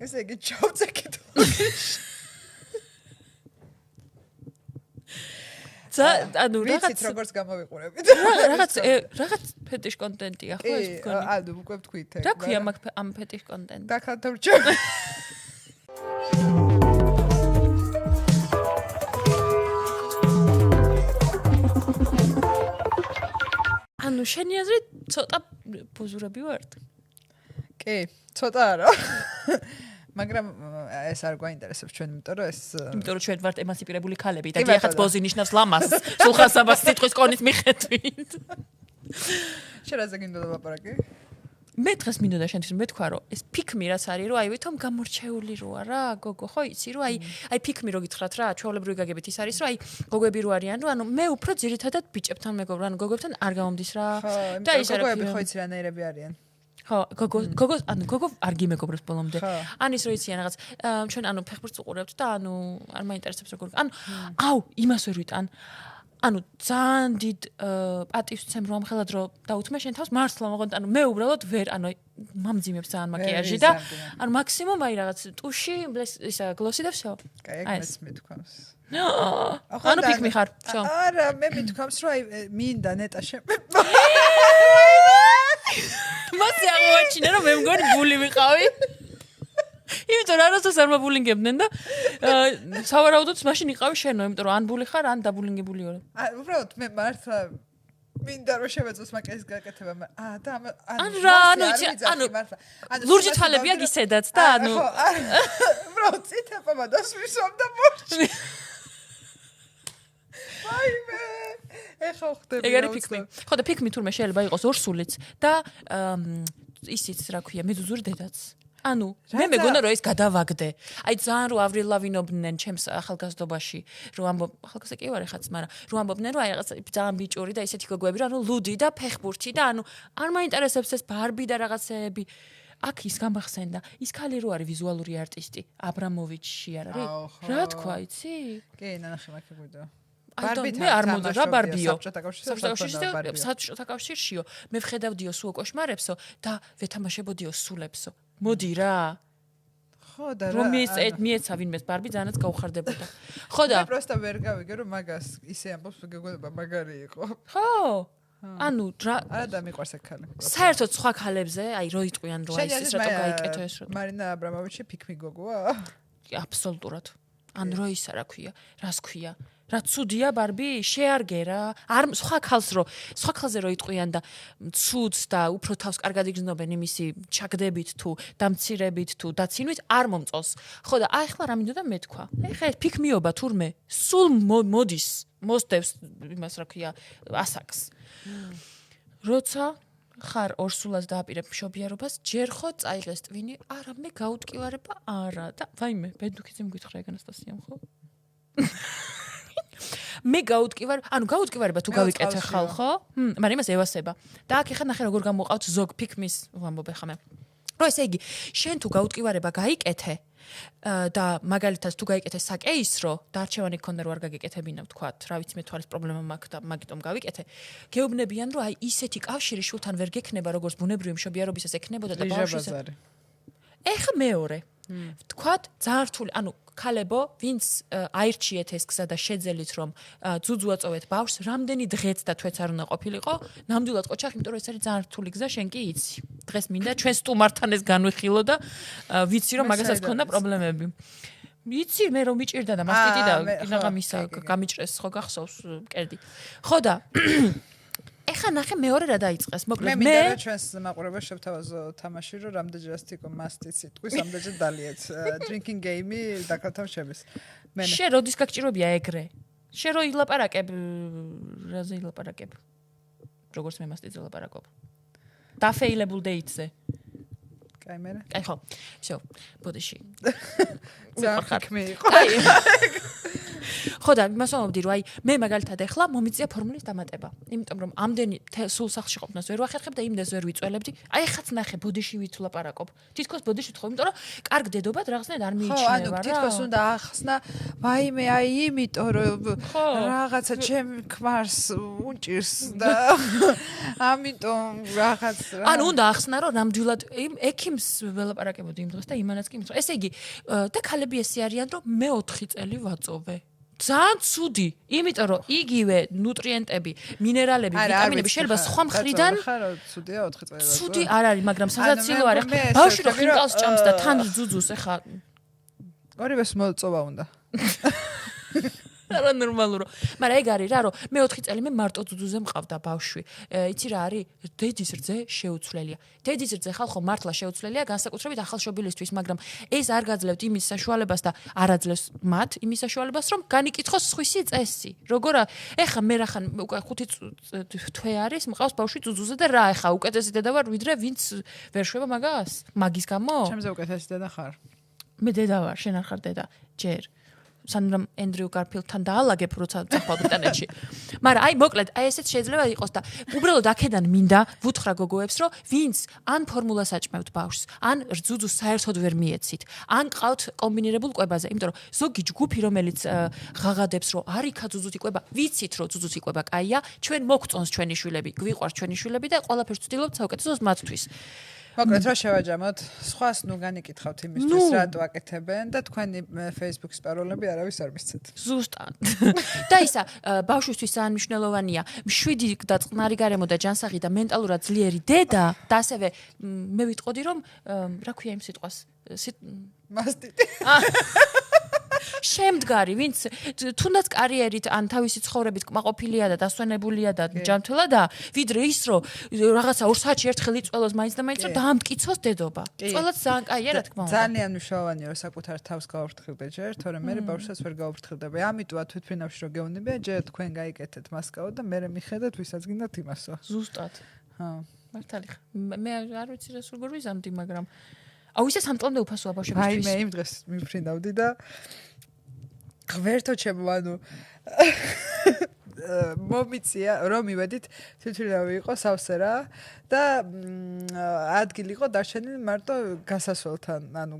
ესე იგი ჩავწეკით. ანუ ვიცით როგორც გამოვიყურებით. რაღაც ფეტიშ კონტენტია ხო ეს მგონი. ანუ უკვე ვთქვით ეგ. რა ქვია ამ ფეტიშ კონტენტს? დაქადრჩა. ანუ შენი აზრით ცოტა ბოზურები ვართ? კი, ცოტა არა. მაგრამ ეს არ გვაინტერესებს ჩვენ, იმიტომ რომ ჩვენ ვართ ემანსიპირებული ქალები და დიახაც ბოზი ნიშნავს ლამას, სულხასაბას სიტყვის კონის მიხედვით. შენ რაზე გინდა ლაპარაკი? მე დღეს მინდოდა შენთვის მე თქვა რომ ეს ფიქმი რაც არის რომ აი ვითომ გამორჩეული როა რა გოგო ხო იცი რომ აი ფიქმი რო გითხრათ რა ჩვეულებრივი გაგებით ის არის რომ აი გოგოები რო არიან რომ ანუ მე უფრო ძირითადად ბიჭებთან მეგობრ ანუ გოგოებთან არ გამომდის რა და ის გოგოები ხო იცი რანაირები არიან ხო გოგო არ გიმეგობრებს ბოლომდე ან ის რო იციან რაღაც ჩვენ ანუ ფეხბურთს უყურებთ და ანუ არ მაინტერესებს როგორ ანუ აუ იმას ვერ ვიტან ანუ ძალიან დიდ პატივს ვცემ რომ ამხელად რომ დაუთმე შენ თავს მართლა მოღონდა ანუ მე უბრალოდ ვერ ანუ მამძიმებს ძალიან მაკიაჟი და ანუ მაქსიმუმ აი რაღაც ტუში ისა გლოსი და всё. კაი ეს მეთქვამს. ანუ ფიქმი ხარ, всё. არა, მე მეთქვამს რომ აი მინდა ნეტა შემება. მასე აღმოაჩინა რომ მე მგონი ბული ვიყავი. იმიტომ რომ არასდროს არ მაბულინგებდნენ და სავარაუდოდ მაშინ იყავი შენო, იმიტომ რომ ან ბული ხარ, ან დაბულინგებული ვარ. უბრალოდ მე მართლა მინდა რომ შევეწოს მაკეის გაკეთება. და ან რა, ანუ ლურჯი თვალებია გისედაც და ანუ უბრალოდ წითება და სვისობ და მოჭი. ვაიმე. ეხა ხდები. ეგ არის ფიქმი. ხო და ფიქმი თურმე შეიძლება იყოს ორსულიც და ისიც რა ქვია, მეზუზური დედაც. ანუ მე მეგონა რომ ეს გადავაგდე. აი ძალიან რო ავრილავინობდნენ ჩემს ახალგაზრდობაში, რომ ახალგაზრდა კი ვარ ეხაც, მაგრამ რომ ამბობდნენ რომ აი რაღაც ძალიან ბიჭური და ისეთი გოგოები რა, ანუ ლუდი და ფეხბურთი და ანუ არ მაინტერესებს ეს ბარბი და რაღაცეები. აქ ის გამახსენდა, ის ქალი რო არის ვიზუალური არტისტი, აბრამოვიჩი არ არის? რა თქვა, იცი? კი, ნახე მაგ გვიდა. მე არ მოდო რა ბარბიო. საბჭოთა საბჭოთა კავშირშიო. მე ვხედავდიო სულ კოშმარებსო და ვეთამაშებოდიო სულებსო. მოდი რა. ხო და რა. რომ მიეცა ვინმეს ბარბი ძალიანაც გაუხარდებოდა. ხო და მე პროსტა ვერ გავიგე რომ მაგას ისე ამბობს გეგონება მაგარი იყო. ხო. ანუ რა არა და მიყვარს ეგ ქალი. საერთოდ სხვა ქალებზე, აი რო იტყვიან რომ აი ეს რატო გაიკეთო ეს რომ მარინა აბრამოვიჩი ფიქმი გოგოა? აბსოლუტურად. ან რო ისა რა ქვია, რას ქვია? რა ცუდია ბარბი, შეარგე რა. არ სხვა ქალზე რო იტყვიან და ცუდს და უფრო თავს კარგად იგრძნობენ იმისი ჩაგდებით თუ დამცირებით თუ დაცინვით არ მომწონს. ხო და აი ახლა რა მინდოდა მე თქვა. ეხა ეს ფიქმიობა თურმე სულ მოდის, მოსდევს იმას რა ქვია, ასაკს. როცა ხარ ორსულად დააპირებ მშობიარობას, ჯერ ხო წაიღეს ტვინი, არა მე გაუტკივარება, არა და ვაიმე, ბედუქიძე მგითხრა ეგ ანასტასიამ ხო? მე გაუტკივარება თუ გავიკეთე ხალ ხო? მაგრამ იმას ევასება. და აქ ეხა ნახე როგორ გამოყავთ ზოგ ფიქმის ვამბობ ეხა მე. რო ესე იგი, შენ თუ გაუტკივარება გაიკეთე და მაგალითად თუ გაიკეთე საკეისრო და არჩევანი გქონდა რომ არ გაგეკეთებინა ვთქვათ, რა ვიცი მე თვალის პრობლემა მაქვს და მაგიტომ გავიკეთე. გეუბნებიან რომ აი ისეთი კავშირი შულთან ვერ გექნება როგორც ბუნებრივი მშობიარობისას ექნებოდა და ბავშვის. ეხა მეორე. ვთქვათ, ძალიან რთული, ანუ ქალებო, ვინც აირჩიეთ ეს გზა და შეძელით რომ ძუძუ აწოვეთ ბავშვს, რამდენი დღეც და თვეც არ უნდა ყოფილიყო, ნამდვილად ყოჩახ, იმიტომ რომ ეს არის ძალიან რთული გზა, შენ კი იცი. დღეს მინდა ჩვენ სტუმართან ეს განვიხილო და ვიცი რომ მაგასაც ქონდა პრობლემები. ვიცი მე რომ მიჭირდა და მასტიტი და კინაღამისა გამიჭრეს ხო გახსოვს მკერდი. ხო და ეხა ნახე მეორე რა დაიწყეს. მოკლედ მე მინდა რომ ჩვენს მაყურებელს შევთავაზო თამაში რომ რამდენჯერაც თიკო მასტი სიტყვის რამდენჯერ დალიეთ drinking game-ი დაკათავ შემის. შენ როდის გაგჭირობია ეგრე? შენ რო ილაპარაკებ, რაზე ილაპარაკებ? როგორც მე მასტიზე ლაპარაკობ. დაფეილებულ დეიტზე. კაი მე. კაი ხო. всё, ბოდიში. ძახმი იყო. ხო და იმას ვამბობდი რომ აი მე მაგალითად ეხლა მომიწია ფორმულის დამატება. იმიტომ რომ ამდენი სულ სახლში ყოფნას ვერ ვახერხებ და იმდეს ვერ ვიწველებდი. აი ეხაც ნახე ბოდიში ვით ვლაპარაკობ. თითქოს ბოდიში თქო, იმიტომ რომ კარგ დედობად რაღაცნაირად არ მიიჩნევა რა. ხო, ანუ თითქოს უნდა ახსნა, ვაიმე, აი იმიტომ რომ რაღაცა ჩემ ქმარს უნჭირს და ამიტომ რაღაც რა. ანუ უნდა ახსნა რომ ნამდვილად ექიმს იმს ველაპარაკებოდი იმ დღეს და იმანაც კი მithra. ესე იგი, და ქალები ესე არიან, რომ მე 4 წელი ვაწოვე. ძალიან ცუდი, იმიტომ რომ იგივე ნუტრიენტები, მინერალები, ვიტამინები შეიძლება სხვა მხრიდან ცუდია 4 წელი. ცუდი არ არის, მაგრამ სასაცილო არის. ბავშვი რო ხინკალს ჭამს და თან ძუძუს, ეხა ორივეს მოწოვა უნდა. არა ნორმალურო. მაგრამ ეგ არის რა, რომ მე 4 წელი მე მარტო ძუძუზე მყავდა ბავშვი. იცი რა არის? დედის რძე შეუცვლელია. დედის რძე ხალხო მართლა შეუცვლელია განსაკუთრებით ახალშობილისთვის, მაგრამ ეს არ გაძლევთ იმის საშუალებას და არ აძლევს მათ იმის საშუალებას, რომ განიკითხოს სხვისი წესი. როგორ ეხა მე რახან უკვე 5 თვე არის, მყავს ბავშვი ძუძუზე და რა ეხა უკეთესი დედა ვარ, ვიდრე ვინც ვერ შვება მაგას? მაგის გამო? ჩემზე უკეთესი დედა ხარ. მე დედა ვარ, შენ არ ხარ დედა. ჯერ სანამ ენდრიუ გარფილდთან დაალაგებ როცა წახვალ ბრიტანეთში. მაგრამ აი მოკლედ, აი ესეც შეიძლება იყოს და უბრალოდ აქედან მინდა ვუთხრა გოგოებს, რომ ვინც ან ფორმულას აჭმევთ ბავშვს, ან ძუძუს საერთოდ ვერ მიეცით, ან ყავთ კომბინირებულ კვებაზე, იმიტომ რომ ზოგი ჯგუფი რომელიც ღაღადებს, რომ არიქა ძუძუთი კვება, ვიცით რომ ძუძუთი კვება კაია, ჩვენ მოგწონს ჩვენი შვილები, გვიყვარს ჩვენი შვილები და ყველაფერს ვცდილობთ საუკეთესოს მათთვის. მოკლედ რა შევაჯამოთ? სხვას ნუ განიკითხავთ იმისთვის, რატო აკეთებენ და თქვენი Facebook-ის პაროლები არავის არ მისცეთ. ზუსტად. და ისა, ბავშვისთვის ძალიან მნიშვნელოვანია 7 და წყნარი გარემო და ჯანსაღი და მენტალურად ძლიერი დედა და ასევე მე ვიტყოდი რომ რა ქვია იმ სიტყვას? მასტიტი. შემდგარი, ვინც თუნდაც კარიერით ან თავისი ცხოვრებით კმაყოფილია და დასვენებულია და ჯანმრთელა და ვიდრე ის რომ რაღაცა 2 საათში ერთხელ იწველოს მაინც და მაინც რომ დაამტკიცოს დედობა. წველაც ძალიან კაია რა თქმა უნდა. ძალიან მნიშვნელოვანია რომ საკუთარ თავს გავაფრთხილდე ჯერ, თორემ მე ბავშვსაც ვერ გავაფრთხილდები. ამიტომა თვითფრინავში რომ გეუნებია, ჯერ თქვენ გაიკეთეთ მასკაო და მე მიხედეთ ვისაც გინდათ იმასო. ზუსტად. ჰა. მართალი ხა. მე არ ვიცი რა სულ როგორ ვიზამდი, მაგრამ აუ ისე სამწლამდე უფასოა ბავშვებისთვის. აი მე იმ დღეს მიფრინავდი და ღვერთო ჩემო, ანუ მომიწია რომ მივედით თვითმფრინავი იყო სავსე რა და ადგილი იყო დარჩენილი მარტო გასასვლელთან, ანუ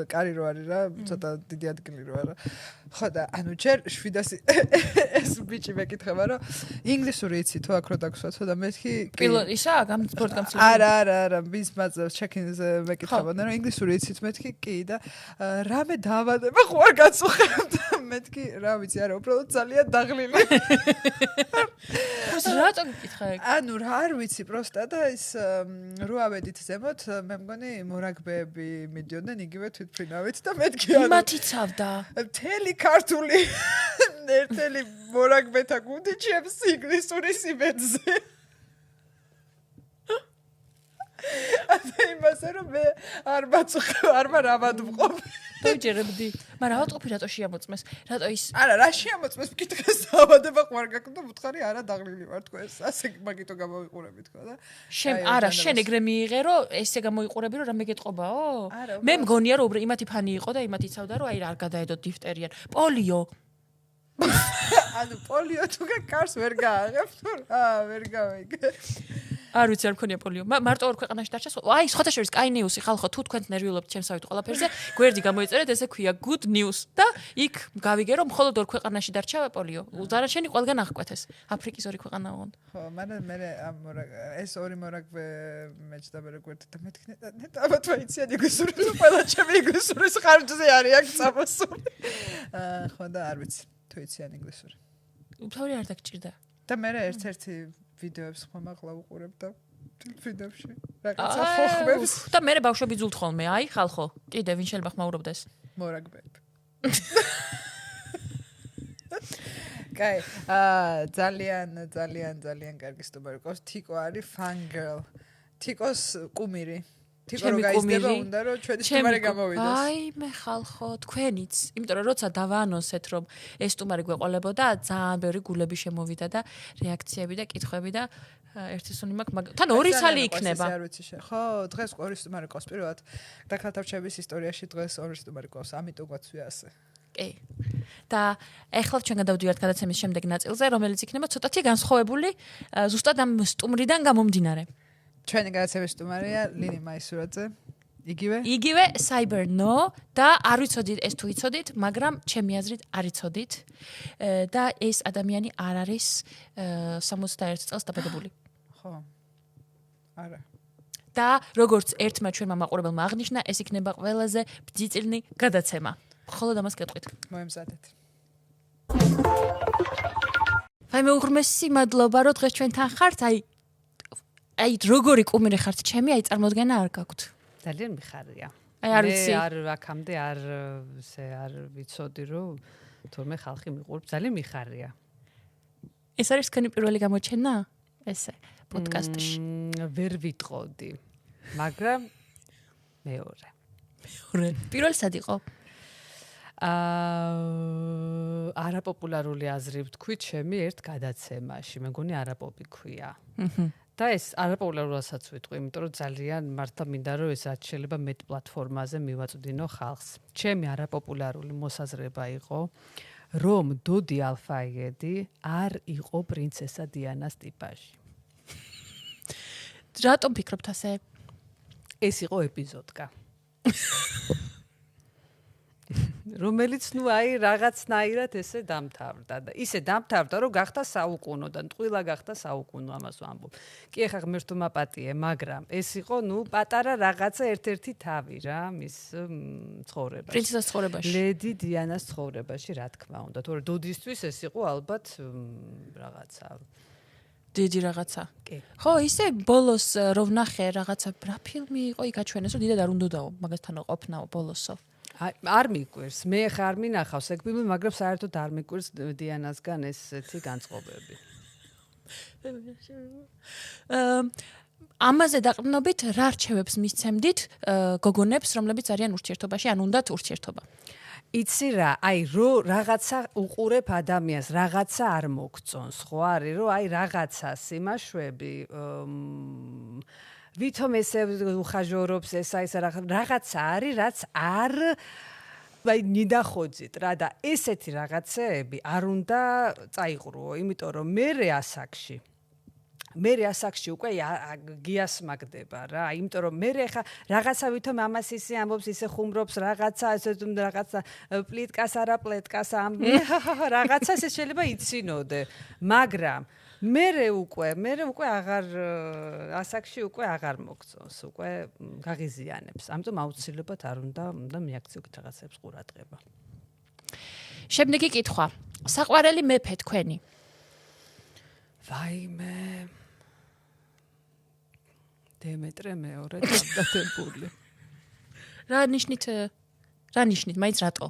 კარი რო არის რა, ცოტა დიდი ადგილი რო არა. ხო და ანუ ჯერ 700 ეს ბიჭი მეკითხება რომ ინგლისური იცი თუ აქ რო დაგსვათ და მეთქი ისა სპორტგამცემელი. არა, მის მაძებს ჩეკინზე მეკითხებოდნენ რომ ინგლისური იცით მეთქი კი და რამე დაავადება ხო არ გაწუხებთ მეთქი რა ვიცი არა უბრალოდ ძალიან დაღლილი. რატო გიკითხე? ანუ რა არ ვიცი პროსტა და ის რო ავედით ზემოთ მე მგონი მორაგბეები მიდიოდნენ იგივე თვითმფრინავით და მეთქი ანუ იმათიცავდა მთელი ქართული ერთელი მორაგბეთა გუნდი ჩემს ინგლისური სიმეძზე. ასე იმასე რომ მე არ მავადმყოფ. დავიჯერებდი. მაგრამ ავატყოფი რატო შეამოწმეს? რატო ის არა, რა შეამოწმეს მკითხეს დაავადება ხო არ გაქვს და ვუთხარი არა დაღლილი ვარ თქო ეს ასე მაგიტო გამოვიყურები თქო და არა შენ ეგრე მიიღე რომ ესე გამოიყურები რომ რამე გეტყობაო? მე მგონია რომ იმათი ფანი იყო და იმათი ცავდა რომ აი არ გადაედოთ დიფტერიან. პოლიო. ანუ პოლიო თუ კარს ვერ გააღებ თუ რა ვერ გავიგე. არ ვიცი არ მქონია პოლიო. მარტო ორ ქვეყანაში დარჩა. აი, სხვათა შორის კაი ნიუსი ხალხო, თუ თქვენ ნერვიულობთ ჩემსავით ყველაფერზე, გვერდი გამოიწერეთ, ესე ქვია good news და იქ გავიგე რომ მხოლოდ ორ ქვეყანაში დარჩა პოლიო. დანარჩენი ყველგან აღკვეთეს. აფრიკის ორი ქვეყანა ოღონდ. ხო, მე ამ ეს ორი მორაგბე მეჭდა მე გვერდი და მეთქი ნეტა ალბათ ვაიციან ინგლისური თუ ყველა ჩემი ინგლისურის ხარჯზე არის აქ წამოსული. ხო და არ ვიცი, თუ იციან ინგლისური. უფლავი არ დაგჭირდა. და მე ერთ-ერთი ვიდეოებს ხმამაღლა ვუყურებ და ვიდეოში რაღაცა ხოხმებს და მე ბავშვები ძულთ ხოლმე აი ხალხო კიდე ვინ შეიძლება ხმაურობდეს მორაგბეები. კაი, ძალიან კარგი სტუმარი ყავს. თიკო არის fan girl. თიკოს კუმირი. თიკო რო გაიზრდება უნდა რომ ჩვენი სტუმარი გამოვიდეს. აი მე ხალხო თქვენიც, იმიტომ რომ როცა დავაანონსეთ რომ ეს სტუმარი გვეყოლებოდა, ძალიან ბევრი გულები შემოვიდა და რეაქციები და კითხვები და ერთი სუნი მაქვს, თან ორი ცალი იქნება. არ ვიცი ხო, დღეს ორი სტუმარი ყავს პირველად. დაქალთარჩების ისტორიაში დღეს ორი სტუმარი ყავს, ამიტომ გვაცვია ასე. კი. და ეხლა ჩვენ გადავდივართ გადაცემის შემდეგ ნაწილზე, რომელიც იქნება ცოტათი განსხვავებული ზუსტად ამ სტუმრიდან გამომდინარე. ჩვენი გადაცემის სტუმარია ლინი მაისურაძე. იგივე Cyber-No და არ ვიცოდით ეს თუ იცოდით, მაგრამ ჩემი აზრით არ იცოდით და ეს ადამიანი არ არის 61 წელს დაბადებული. ხო. არა. და როგორც ერთმა ჩვენმა მაყურებელმა აღნიშნა, ეს იქნება ყველაზე ბძიწილნი გადაცემა. მხოლოდ ამას გეტყვით. მოემზადეთ. აი მე უღრმესი მადლობა, რომ დღეს ჩვენთან ხართ. აი როგორი კუმირი ხართ ჩემი, აი წარმოდგენა არ გაქვთ. ძალიან მიხარია. აი არ ვიცი. მე არ აქამდე არ ვიცოდი, რომ თორმე ხალხი მიყურებს, ძალიან მიხარია. ეს არის თქვენი პირველი გამოჩენა? ესე პოდკასტში. ვერ ვიტყოდი, მაგრამ მეორე. პირველი სად იყო? არაპოპულარული აზრი ვთქვი ჩემი ერთ გადაცემაში, მეგონი არაპოპი ქვია. და ეს არაპოპულარულასაც ვიტყვი, იმიტომ რომ ძალიან მართლა მინდა რომ ეს რაც შეიძლება მეტ პლატფორმაზე მივაწვდინო ხალხს. ჩემი არაპოპულარული მოსაზრება იყო, რომ დოდი ალფაიედი არ იყო პრინცესა დიანას ტიპაჟი. რატომ ფიქრობთ ასე? ეს იყო ეპიზოდკა. რომელიც აი რაღაცნაირად ესე დამთავრდა და ისე დამთავრდა რომ გახდა საუკუნო და ტყუილა გახდა საუკუნო ამას ვამბობ. კი ახლა ღმერთო მაპატიე, მაგრამ ეს იყო პატარა რაღაცა ერთ-ერთი თავი რა მის ცხოვრებაში. პრინცესას ცხოვრებაში. ლედი დიანას ცხოვრებაში, რა თქმა უნდა. თორე დოდისთვის ეს იყო ალბათ რაღაცა დიდი რაღაცა. კი. ხო, ისე ბოლოს რო ვნახე რაღაცა რა ფილმი იყო იქ აჩვენეს, რომ დიდად არ უნდაო მაგასთან ყოფნაო ბოლოსო. არ მიკვირს. მე ხა არ მინახავს ეგ ფილმი, მაგრამ საერთოდ არ მიკვირს დიანასგან ესეთი განწყობები. ამაზე დაყრდნობით რა რჩევებს მისცემდით გოგონებს, რომლებიც არიან ურთიერთობაში, ან უნდათ ურთიერთობა? იცი რა, აი რო რაღაცა უყურებ ადამიანს, რაღაცა არ მოგწონს, ხო არის, რომ აი რაღაცას იმაშვები ვითომ ესე უხაჟორობს ესა რაღაცა არის, რაც არ აი ნიდახოძით რა და ესეთი რაღაცეები არ უნდა წაიყრუო, იმიტომ რომ მე ასაკში უკვე გიას მაგდება რა, იმიტომ რომ მე ხა რაღაცა ვითომ ამას ისე ამბობს, ისე ხუმრობს რაღაცა, ესე რაღაცა პლიტკას არა პლეტკას რაღაცა ესე შეიძლება იცინოდე, მაგრამ მე უკვე აღარ ასაკში უკვე აღარ მოგწონს, უკვე გაღიზიანებს. ამიტომ აუცილებლად არ უნდა მიაქციოთ რაღაცებს ყურადღება. შემდეგი კითხვა. საყვარელი მეფე თქვენი? ვაიმე. დემეტრე მეორე დამტებული. რა ნიშნით, მაინც რატო?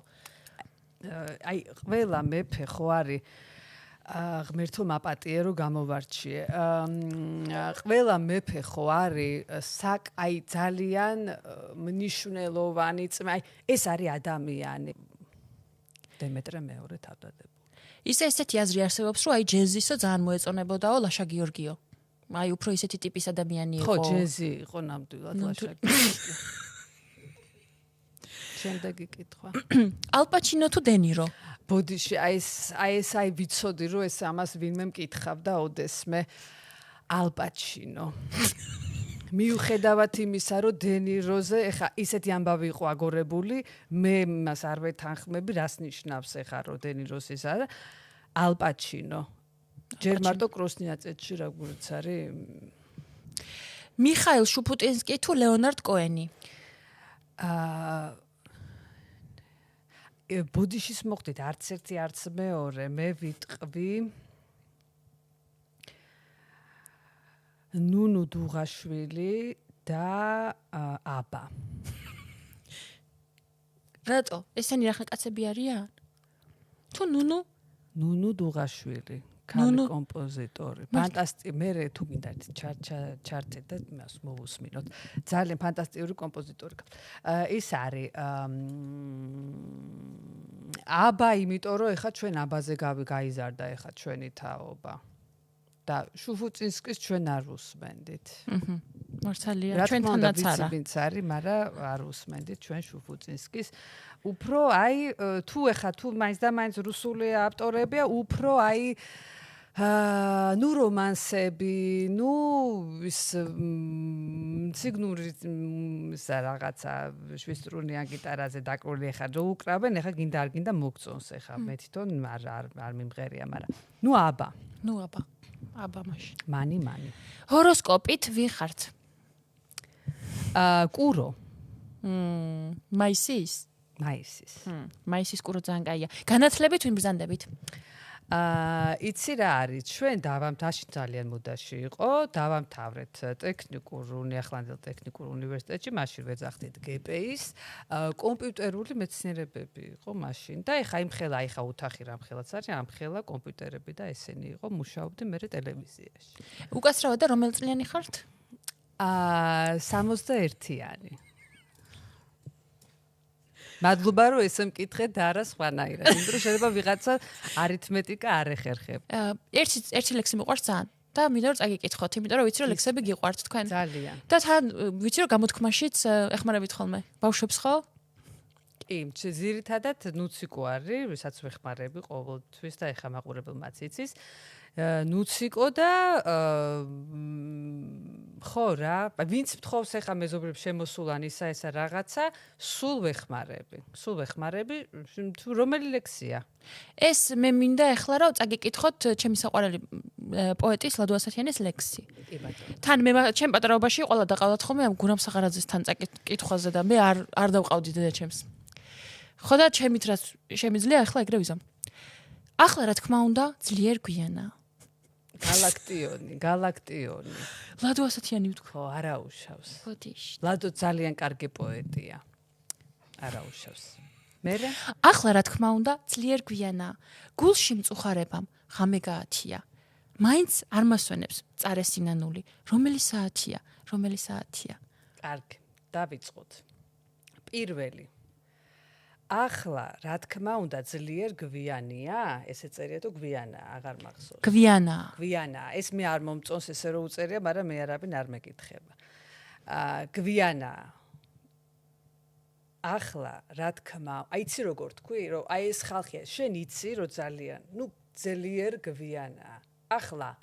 აი ყველა მეფე ხო არის ღმერთო მაპატიე რომ გამოვარჩიე. ყველა მეფე ხო არის აი ძალიან მნიშვნელოვანი აი ეს არის ადამიანი. დემეტრე მეორე თავდადებული. ისეთი აზრი არსებობს, რომ აი ჯეზისო ძალიან მოეწონებოდაო ლაშა გიორგიო. აი უფრო ისეთი ტიპის ადამიანი იყო. ხო, ჯეზი იყო ნამდვილად ლაშა გიორგი. შემდეგი კითხვა. ალ პაჩინო თუ დე ნირო? ბოდიში აი ვიცოდი რომ ეს ამას ვინმე მკითხავდა ოდესმე ალ პაჩინო. მიუხედავად იმისა რომ დე ნიროზე ეხა ისეთი ამბავი იყო აგორებული, მე მას არ ვეთანხმები რას ნიშნავს ეხა რომ დე ნიროს ის არა ალ პაჩინო. ჯერ მარტო კროსნიაწეთში როგორც არის მიხაილ შუფუტინსკი თუ ლეონარდ კოენი? ბოდიშის მოხდით არც ერთი არც მეორე, მე ვიტყვი ნუნუ დუღაშვილი და აბა. რატო? ესენი რა კაცები არიან? თუ ნუნუ დუღაშვილი, ქალი კომპოზიტორი. ფანტასტიკური, მე თუ მინდა ჩარტე და მას მოვუსმინოთ. ძალიან ფანტასტიკური კომპოზიტორი. ის არის აბა, იმიტომ რომ ეხა ჩვენ აბაზე გაიზარდა ეხა ჩვენი თაობა. და შუფუტინსკის ჩვენ არ უსმენდით. მართალია, ჩვენთანაც არა. ვინც არის, მაგრამ არ უსმენდით ჩვენ შუფუტინსკის. უფრო აი თუ მაინც და მაინც რუსული ავტორებია, უფრო აი რომანსები, ის ციგნური რაღაცა შვისტრუნიან გიტარაზე დაკრული ხარ, რო უკრავენ, ეხა გინდა არ გინდა მოგწონს ეხა მე თვითონ არ მიმღერია, მაგრამ აბა. აბა მაშინ. მანი. ჰოროსკოპით ვინ ხართ? კურო. მაისის? მაისის. მაისის კურო ძალიან კაია. განათლებით ვინ ბრძანდებით? იცი რა არის, ჩვენ დავამთავრეთ ძალიან მოდაში იყო, დავამთავრეთ ტექნიკურ ახლანდელ ტექნიკურ უნივერსიტეტში, მაშინ ვეძახდით GPI-ს, კომპიუტერული მეცნიერებები იყო მაშინ და ეხა ეხა ოთახი რამ ხელაც არის, ამ ხელა კომპიუტერები და ესენი იყო, მუშაობდი მე ტელევიზიაში. უკაცრავად და რომელ წლიანი ხართ? 61-იანი. მადლობა რომ ესე მკითხეთ და არა სხვანაირად. იმიტომ რომ შეიძლება ვიღაცა არითმეტიკა არ ეხერხებ. ერთი ლექსი მიყვარს ძალიან და მინდა რომ წაგიკითხოთ, იმიტომ რომ ვიცი რომ ლექსები გიყვართ თქვენ. ძალიან. და თან ვიცი რომ გამოთქმაშიც ეხმარებით ხოლმე. ბავშვებს ხო? კი, ძირითადად ნუციკო არის, ვისაც ვეხმარები ყოველთვის და ეხა მაყურებელმაც იცის. ნუციკო და ხო რა, ვინც მთხოვს ეხა მეზობლებს შემოსულან ისა რაღაცა, სულ ვეხმარები. თუ რომელი ლექსია? ეს მე მინდა ეხლა რომ წაგიკითხოთ ჩემი საყვარელი პოეტის ლადო ასათიანის ლექსი. კი ბატონო. თან მე ჩემ პატარაობაში ყველა დაყავდათ ხოლმე ამ გურამ სახარაძესთან წაკითხვაზე და მე არ დავყავდი დედაჩემს. ხო და ჩემით რაც შემიძლია ახლა ეგრე ვიზამ. ახლა რა თქმა უნდა ძლიერ გვიანა. გალაქტიონი. ლადო ასათიანი ვთქვა. ხო, არა უშავს. ბოდიში. ლადო ძალიან კარგი პოეტია. არა უშავს. მერე? ახლა რა თქმა უნდა ძლიერ გვიანა. გულში მწუხარებამ ღამე გაათია. მაინც არ მასვენებს წარე სინანული. რომელი საათია? კარგი, დავიწყოთ. პირველი ახლა რა თქმა უნდა ძლიერ გვიანია, ესე წერია თუ გვიანა, აღარ მახსოვს. გვიანა. ეს მე არ მომწონს ესე რომ უწერია, მაგრამ მე არაფინ არ მეკითხება. გვიანა. ახლა რა თქმა, აიცი როგორ თქვი, რომ აი ეს ხალხია, შენ იცი რომ ძლიერ გვიანა. ახლა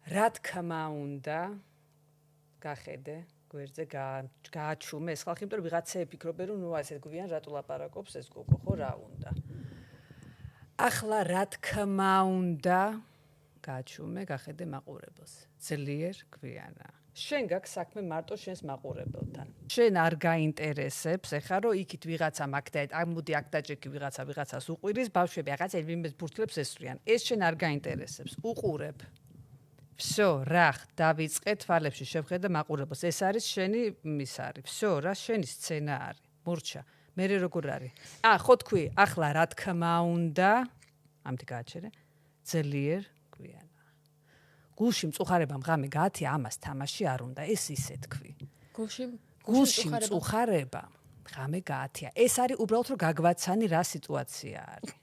რა თქმა უნდა გახედე გვერდზე გააჩუმე ეს ხალხი, იმიტომ რომ ვიღაცები ფიქრობენ რომ ასე გვიან რატო ლაპარაკობს ეს გოგო, ხო რა უნდა. ახლა რა თქმა უნდა გააჩუმე, გახედე მაყურებელს. ძლიერ გვიანა. შენ გაქვს საქმე მარტო შენს მაყურებელთან. შენ არ გაინტერესებს, ეხა რომ იქით ვიღაცა მაგდა, ამოდი აქ დაჭექი ვიღაცას უყვირის, ბავშვები რაღაცა ვინმე ბურთლებს ესვრიან. ეს შენ არ გაინტერესებს. უყურებ. всё, რა, დავიწყე თვალებში შევხედე მაყურებელს. ეს არის შენი მისარი. всё, რა, შენი სცენა არის. მურჩა. მე როგორ არის? ხო თქვი, ახლა რა თქმა უნდა, ამით გააჩერე, ძლიერ გვიანა. გულში მწუხარებამ ღამე გაათია, ამას თამაში არ უნდა, ეს ისე თქვი. გულში მწუხარებამ ღამე გაათია. ეს არის უბრალოდ რომ გაგვაცანი რა სიტუაცია არის.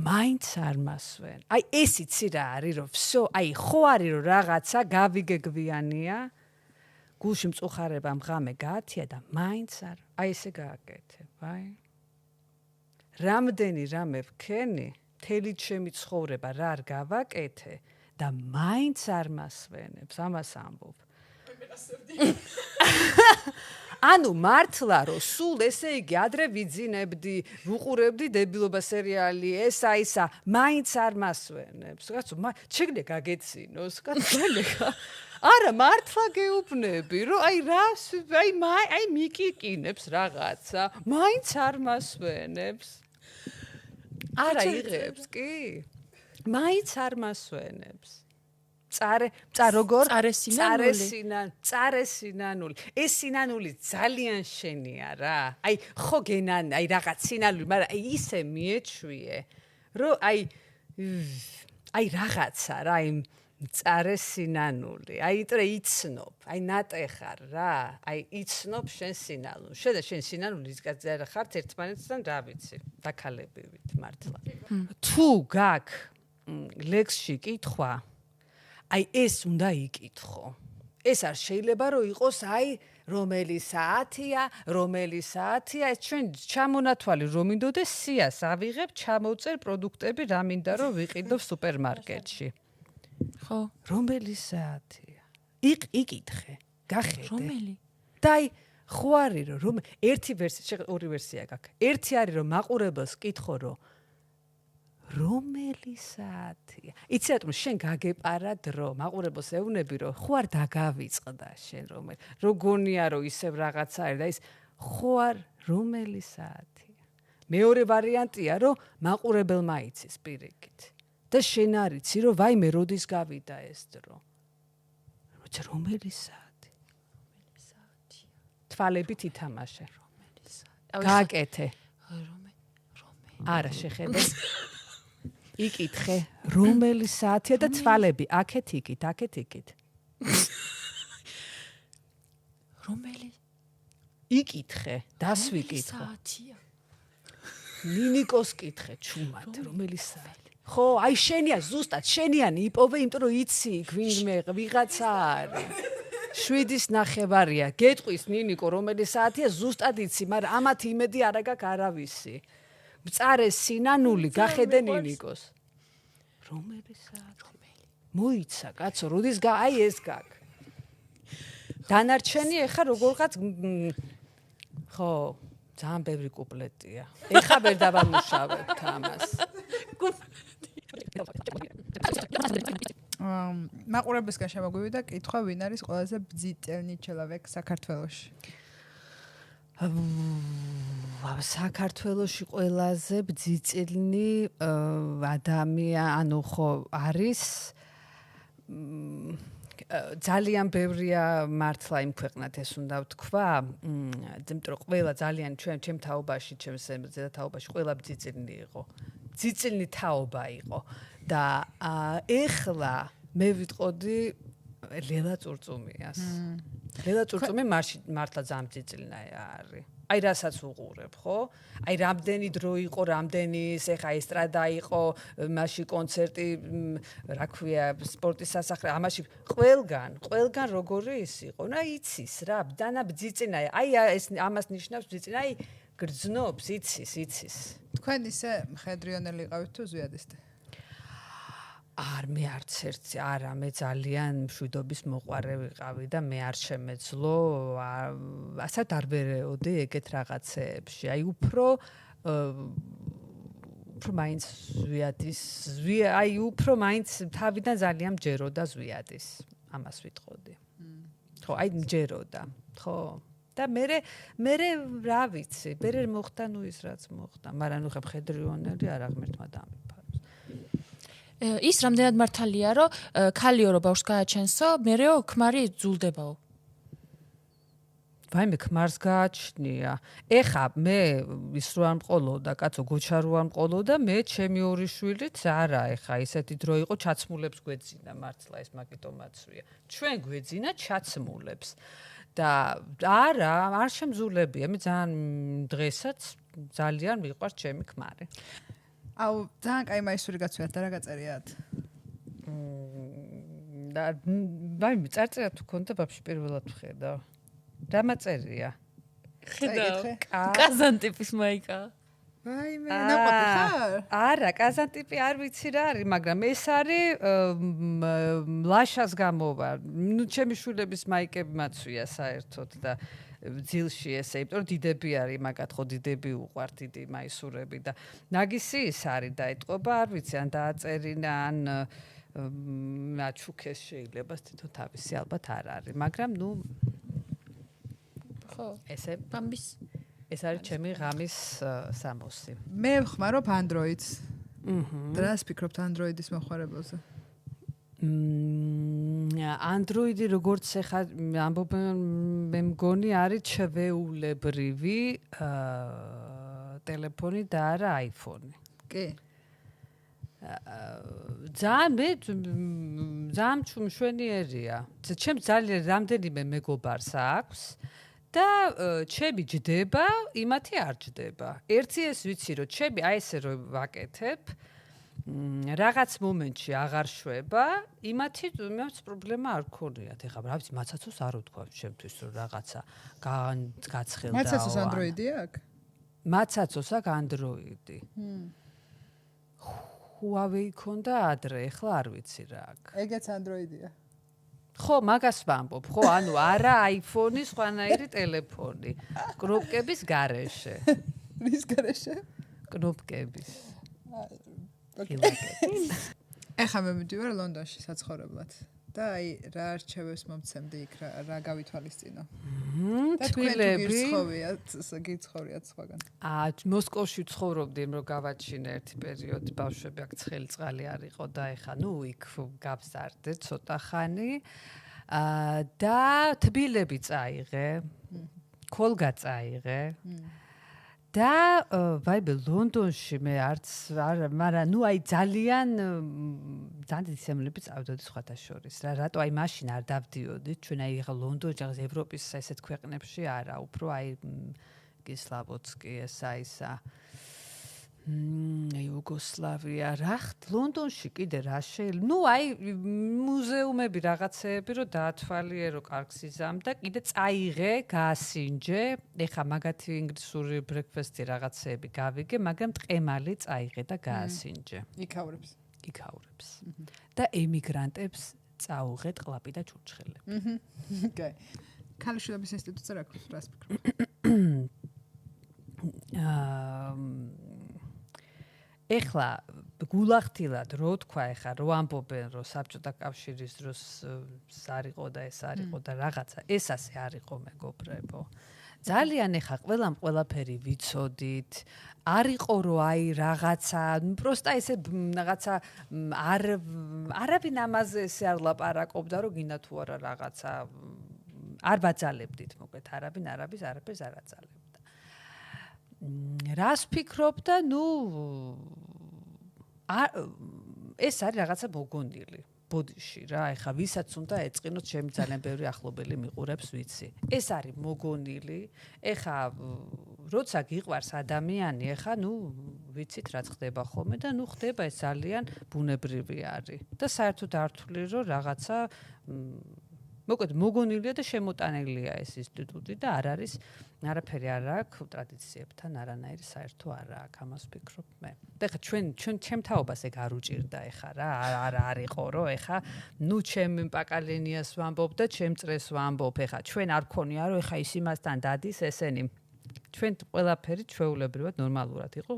მაინც არ მასვენ. აი ეს იცი რა არის რომ всё, აი ხო არის რომ რაღაცა გავიგეგვიანია. გულში მწუხარებამ ღამე გაათია და მაინც არ. აი ესე გააკეთე, ვაი. რამდენი რამე ვქენი, მთელი ჩემი ცხოვრება რა არ გავაკეთე და მაინც არ მასვენებს, ამას ამბობ. ანუ მართლა რომ სულ ესე იგი ადრე ვიძინებდი, ვუყურებდი დებილობა სერიალი, ისა, მაინც არ მასვენებს. კაცო, შეგნე გაგეცინოს, კაცო, არა, მართლა გეუბნები, რომ აი მიკიკინებს რაღაცა, მაინც არ მასვენებს. არა იღებს, კი? მაინც არ მასვენებს. როგორ? წარე სინანული. ეს სინანული ძალიან შენია რა. აი ხო გენან, აი რაღაც სინანული, მაგრამ აი ისე მიეჩვიე, რომ აი რაღაცა რა, აი წარე სინანული. აი იტრე იცნობ, აი ნატეხარ რა, აი იცნობ შენ სინანული. შენ სინანული ხართ ერთმანეთთან რა ვიცი, დაქალებივით მართლა. თუ გაქვს ლექსში კითხვა, აი ეს უნდა იკითხო. ეს არ შეიძლება რომ იყოს აი რომელი საათია, ეს ჩვენ ჩამონათვალი რომ მინდოდეს სიას ავიღებ, ჩამოვწერ პროდუქტები რა მინდა რომ ვიყიდო სუპერმარკეტში. ხო. რომელი საათია? იკითხე, გახედე. რომელი? და აი ხო არის რომ ერთი ვერსია, ორი ვერსია გაქვს. ერთი არის რომ მაყურებელს კითხო რომ რომელი საათია? იცი რატომ შენ გაგეპარა დრო, მაყურებელს ეუბნები რომ ხო არ დაგავიწყდა შენ რო გონია რომ ისევ რაღაცა არის და ის ხო არ რომელი საათია? მეორე ვარიანტია რომ მაყურებელმა იცის პირიქით და შენ არ იცი რომ ვაიმე როდის გავიდა ეს დრო. როცა რომელი საათი? თვალებით ითამაშე. გააკეთე. არა შეხედე. იკითხე რომელი საათია და თვალები აქეთ იქით. რომელი იკითხე, დასვიკითხე. საათია? ნინიკოს კითხე ჩუმად, რომელი საათი? ხო, აი შენია ზუსტად, შენიანი იპოვე, იმიტომ რომ იცი, გვინმე ვიღაცა არის. 7:09-ია. გეტყვის ნინიკო რომელი საათია, ზუსტად იცი, მაგრამ ამათ იმედი არა გაქვს არავისი. მწარე სინანული გახედე ნინიკოს. რომელი საათი? მოიცა, კაცო, როდის აი ეს გაქვს. დანარჩენი ეხა როგორღაც ხო, ძალიან ბევრი კუპლეტია. ეხა ვერ დავამუშავებთ ამას. მაყურებელსგან შემოგვივიდა კითხვა, ვინ არის ყველაზე ბძიტელნი ჩელავეკ საქართველოში? საქართველოში ყველაზე ბძიტილნი ადამიანი, ანუ ხო არის ძალიან ბევრია მართლა იმ ქვეყნად ეს უნდა ვთქვა, იმიტომ რომ ყველა ძალიან ჩემ თაობაში, ჩემს ზედათაობაში ყველა ბძიტილნი იყო. ბძიტილნი თაობა იყო და ეხლა მე ვიტყოდი ლელა წურწუმიას. ლელა წურწუმი მართლა ძალიან ბძიტილნია არის. აი რასაც უყურებ, ხო? აი რამდენი დრო იყო, რამდენი ეხა ესტრადა იყო, მასში კონცერტი, რა ქვია, სპორტის სასახლე, ამაში ყველგან როგორი ის იყო. და იცის რა, დანა ბძიტილნია. აი ეს ამას ნიშნავს ბძიტილნი, აი გრძნობს, იცის. თქვენ ისე მხედრიონელი იყავით თუ ზვიადისტი? მე არც ერთი, არა, მე ძალიან მშვიდობის მოყვარე ვიყავი და მე არ შემეძლო, ასეთ არ ვერეოდი ეგეთ რაღაცეებში. აი უფრო მაინც ზვიადის, აი უფრო მაინც თავიდან ძალიან მჯეროდა ზვიადის. ამას ვიტყოდი. ხო, აი მჯეროდა, ხო. და მე რა ვიცი, მე მოხდა ნუ ის რაც მოხდა, მაგრამ ნუ ხა მხედრიონელი არა ღმერთმა დამიფაროს. ის რამდენად მართალია, რომ ქალიო რო ბავშვს გააჩენსო, მერეო ქმარი ძულდებაო. ვაიმე ქმარს გააჩნია. ეხა მე ის რო არ მყოლოდა, კაცო გოჩა რო არ მყოლოდა, მე ჩემი ორი შვილიც არა, ეხა ისეთი დრო იყო, ჩაცმულებს გვეძინა მართლა ეს მაგიტომაცვია. ჩვენ გვეძინა ჩაცმულებს. და არა, არ შემძულებია. მე ძალიან დღესაც ძალიან მიყვარს ჩემი ქმარი. აუ, ძალიან კაი მაისური გაცვიათ და რა გაწერიათ? და ვაიმე წარწერა თუ ქონდა ბაბში პირველად ვხედავ. რა მაწერია? ხედავ. კაზანტიპის მაიკა. ვაიმე, ნაყოფი ხარ? არა, კაზანტიპი არ ვიცი რა არის, მაგრამ ეს არის ლაშას გამოვა. ნუ ჩემი შვილების მაიკები მაცვია საერთოდ და ძილში ესე, იმიტომ რომ დიდები არის, მაგათ ხო დიდები უყვართ დიდი მაისურები და ნაგისი ის არის და ეტყობა, არ ვიცი, ან დააწერინა, ან აჩუქეს შეიძლება თვითონ თავისი ალბათ არ არის, მაგრამ ნუ ხო, ესე ბამბის ეს არის ჩემი ღამის სამოსი. მე ვხმარობ Android-ს. რას ფიქრობთ Android-ის მოხმარებაზე? Android-ი როგორც ეხა ამბობენ, მე მგონი არის ჩვეულებრივი ტელეფონი და არა iPhone-ი. კი. ძალიან მშვენიერია. ჩემს ძალიან რამდენიმე მეგობარს აქვს. და ჩემი ჯდება, იმათი არ ჯდება. ერთი ეს ვიცი, რომ ჩემი აი ესე რომ ვაკეთებ, რაღაც მომენტში აღარ შვება, იმათი მეც პრობლემა არ ქონიათ. ეხლა რა ვიცი, მაცაცოს არ უთქვა ჩემთვის რომ რაღაცა გაცხელდა. მაცაცოს Android-ი აქვს? მაცაცოს აქვს Android-ი. Huawei ქონდა ადრე, ეხლა არ ვიცი რა აქვს. ეგეც Android-ია. ხო, მაგას ვამბობ. ხო, ანუ არა iPhone-ი, სხვანაირი ტელეფონი. კნოპკების გარეშე. რის გარეშე? კნოპკების. ეხლა მე მივდივარ ლონდონში საცხოვრებლად და აი რა არჩევებს მომცემდი იქ რა გავითვალისწინო. და თბილები გიცხოვრიათ სხვაგან. მოსკოვში ცხოვრობდი რომ გავაჩინე ერთი პერიოდი ბავშვები აქ ცხელი წყალი არ იყო და ეხა იქ გავზარდე ცოტა ხანი და თბილები წაიღე ქოლგა წაიღე და ვაიბე ლონდონში მე მაგრამ აი ძალიან ისემლები წავდოდი სხვათა შორის რა რატო აი მაშინ არ დავდიოდი ჩვენ აი ახლა ლონდონში რაღაც ევროპის ესეთ ქვეყნებში არა უფრო აი კისლავოდსკი ისა იუგოსლავია რა ლონდონში კიდე რა აი მუზეუმები რაღაცეები რომ დაათვალიერო კარგ სიზამ და კიდე წაიღე გაასინჯე ეხა მაგათი ინგლისური ბრექფასტი რაღაცეები გავიგე მაგრამ ტყემალი წაიღე და გაასინჯე იქაურებს და ემიგრანტებს წაუღე ტყლაპი და ჩურჩხელები კაი ქალიშვილების ინსტიტუტზე რა ქვია რას ფიქრობ ეხლა გულახდილად რო თქვა ეხლა რო ამბობენ რომ საბჭოთა კავშირის დროს არისო და ეს არისო და რაღაცა ეს ასე არისო მეგობრებო ძალიან ეხლა ყველაფერი ვიცოდით არისო რომ აი რაღაცა პროსტა ესე რაღაცა არავინ ამაზე ესე არ ლაპარაკობდა რომ გინდა თუ არა რაღაცა არ ბაძალებდით მოკლედ არაფერს არ აძალებდა რას ფიქრობ და ეს არის რაღაცა მოგონილი ბოდიში რა ეხა ვისაც უნდა ეწყინოთ ჩემი ძალიან ბევრი ახლობელი მიყურებს ვიცი ეს არის მოგონილი ეხა როცა გიყვარს ადამიანი ეხა ვიცით რა ხდება ხოლმე და ხდება ეს ძალიან ბუნებრივი არის და საერთოდ არ თვლი რომ რაღაცა მოკლედ მოგონილია და შემოტანილია ეს ინსტიტუტი და არ არის არაფერი არ აქვს ტრადიციებთან არანაირი საერთო არ აქვს ამას ვფიქრობ მე. და ეხა ჩვენ ჩემ თაობას ეგ არ უჭირდა ეხა რა არ არისო რომ ეხა ჩემ პაკალენიას ვამბობ და ჩემ წრეს ვამბობ ეხა ჩვენ არ ქონია რომ ეხა ის იმასთან დადის ესენი ჩვენ ყველაფერი ჩვეულებრივად ნორმალურად იყო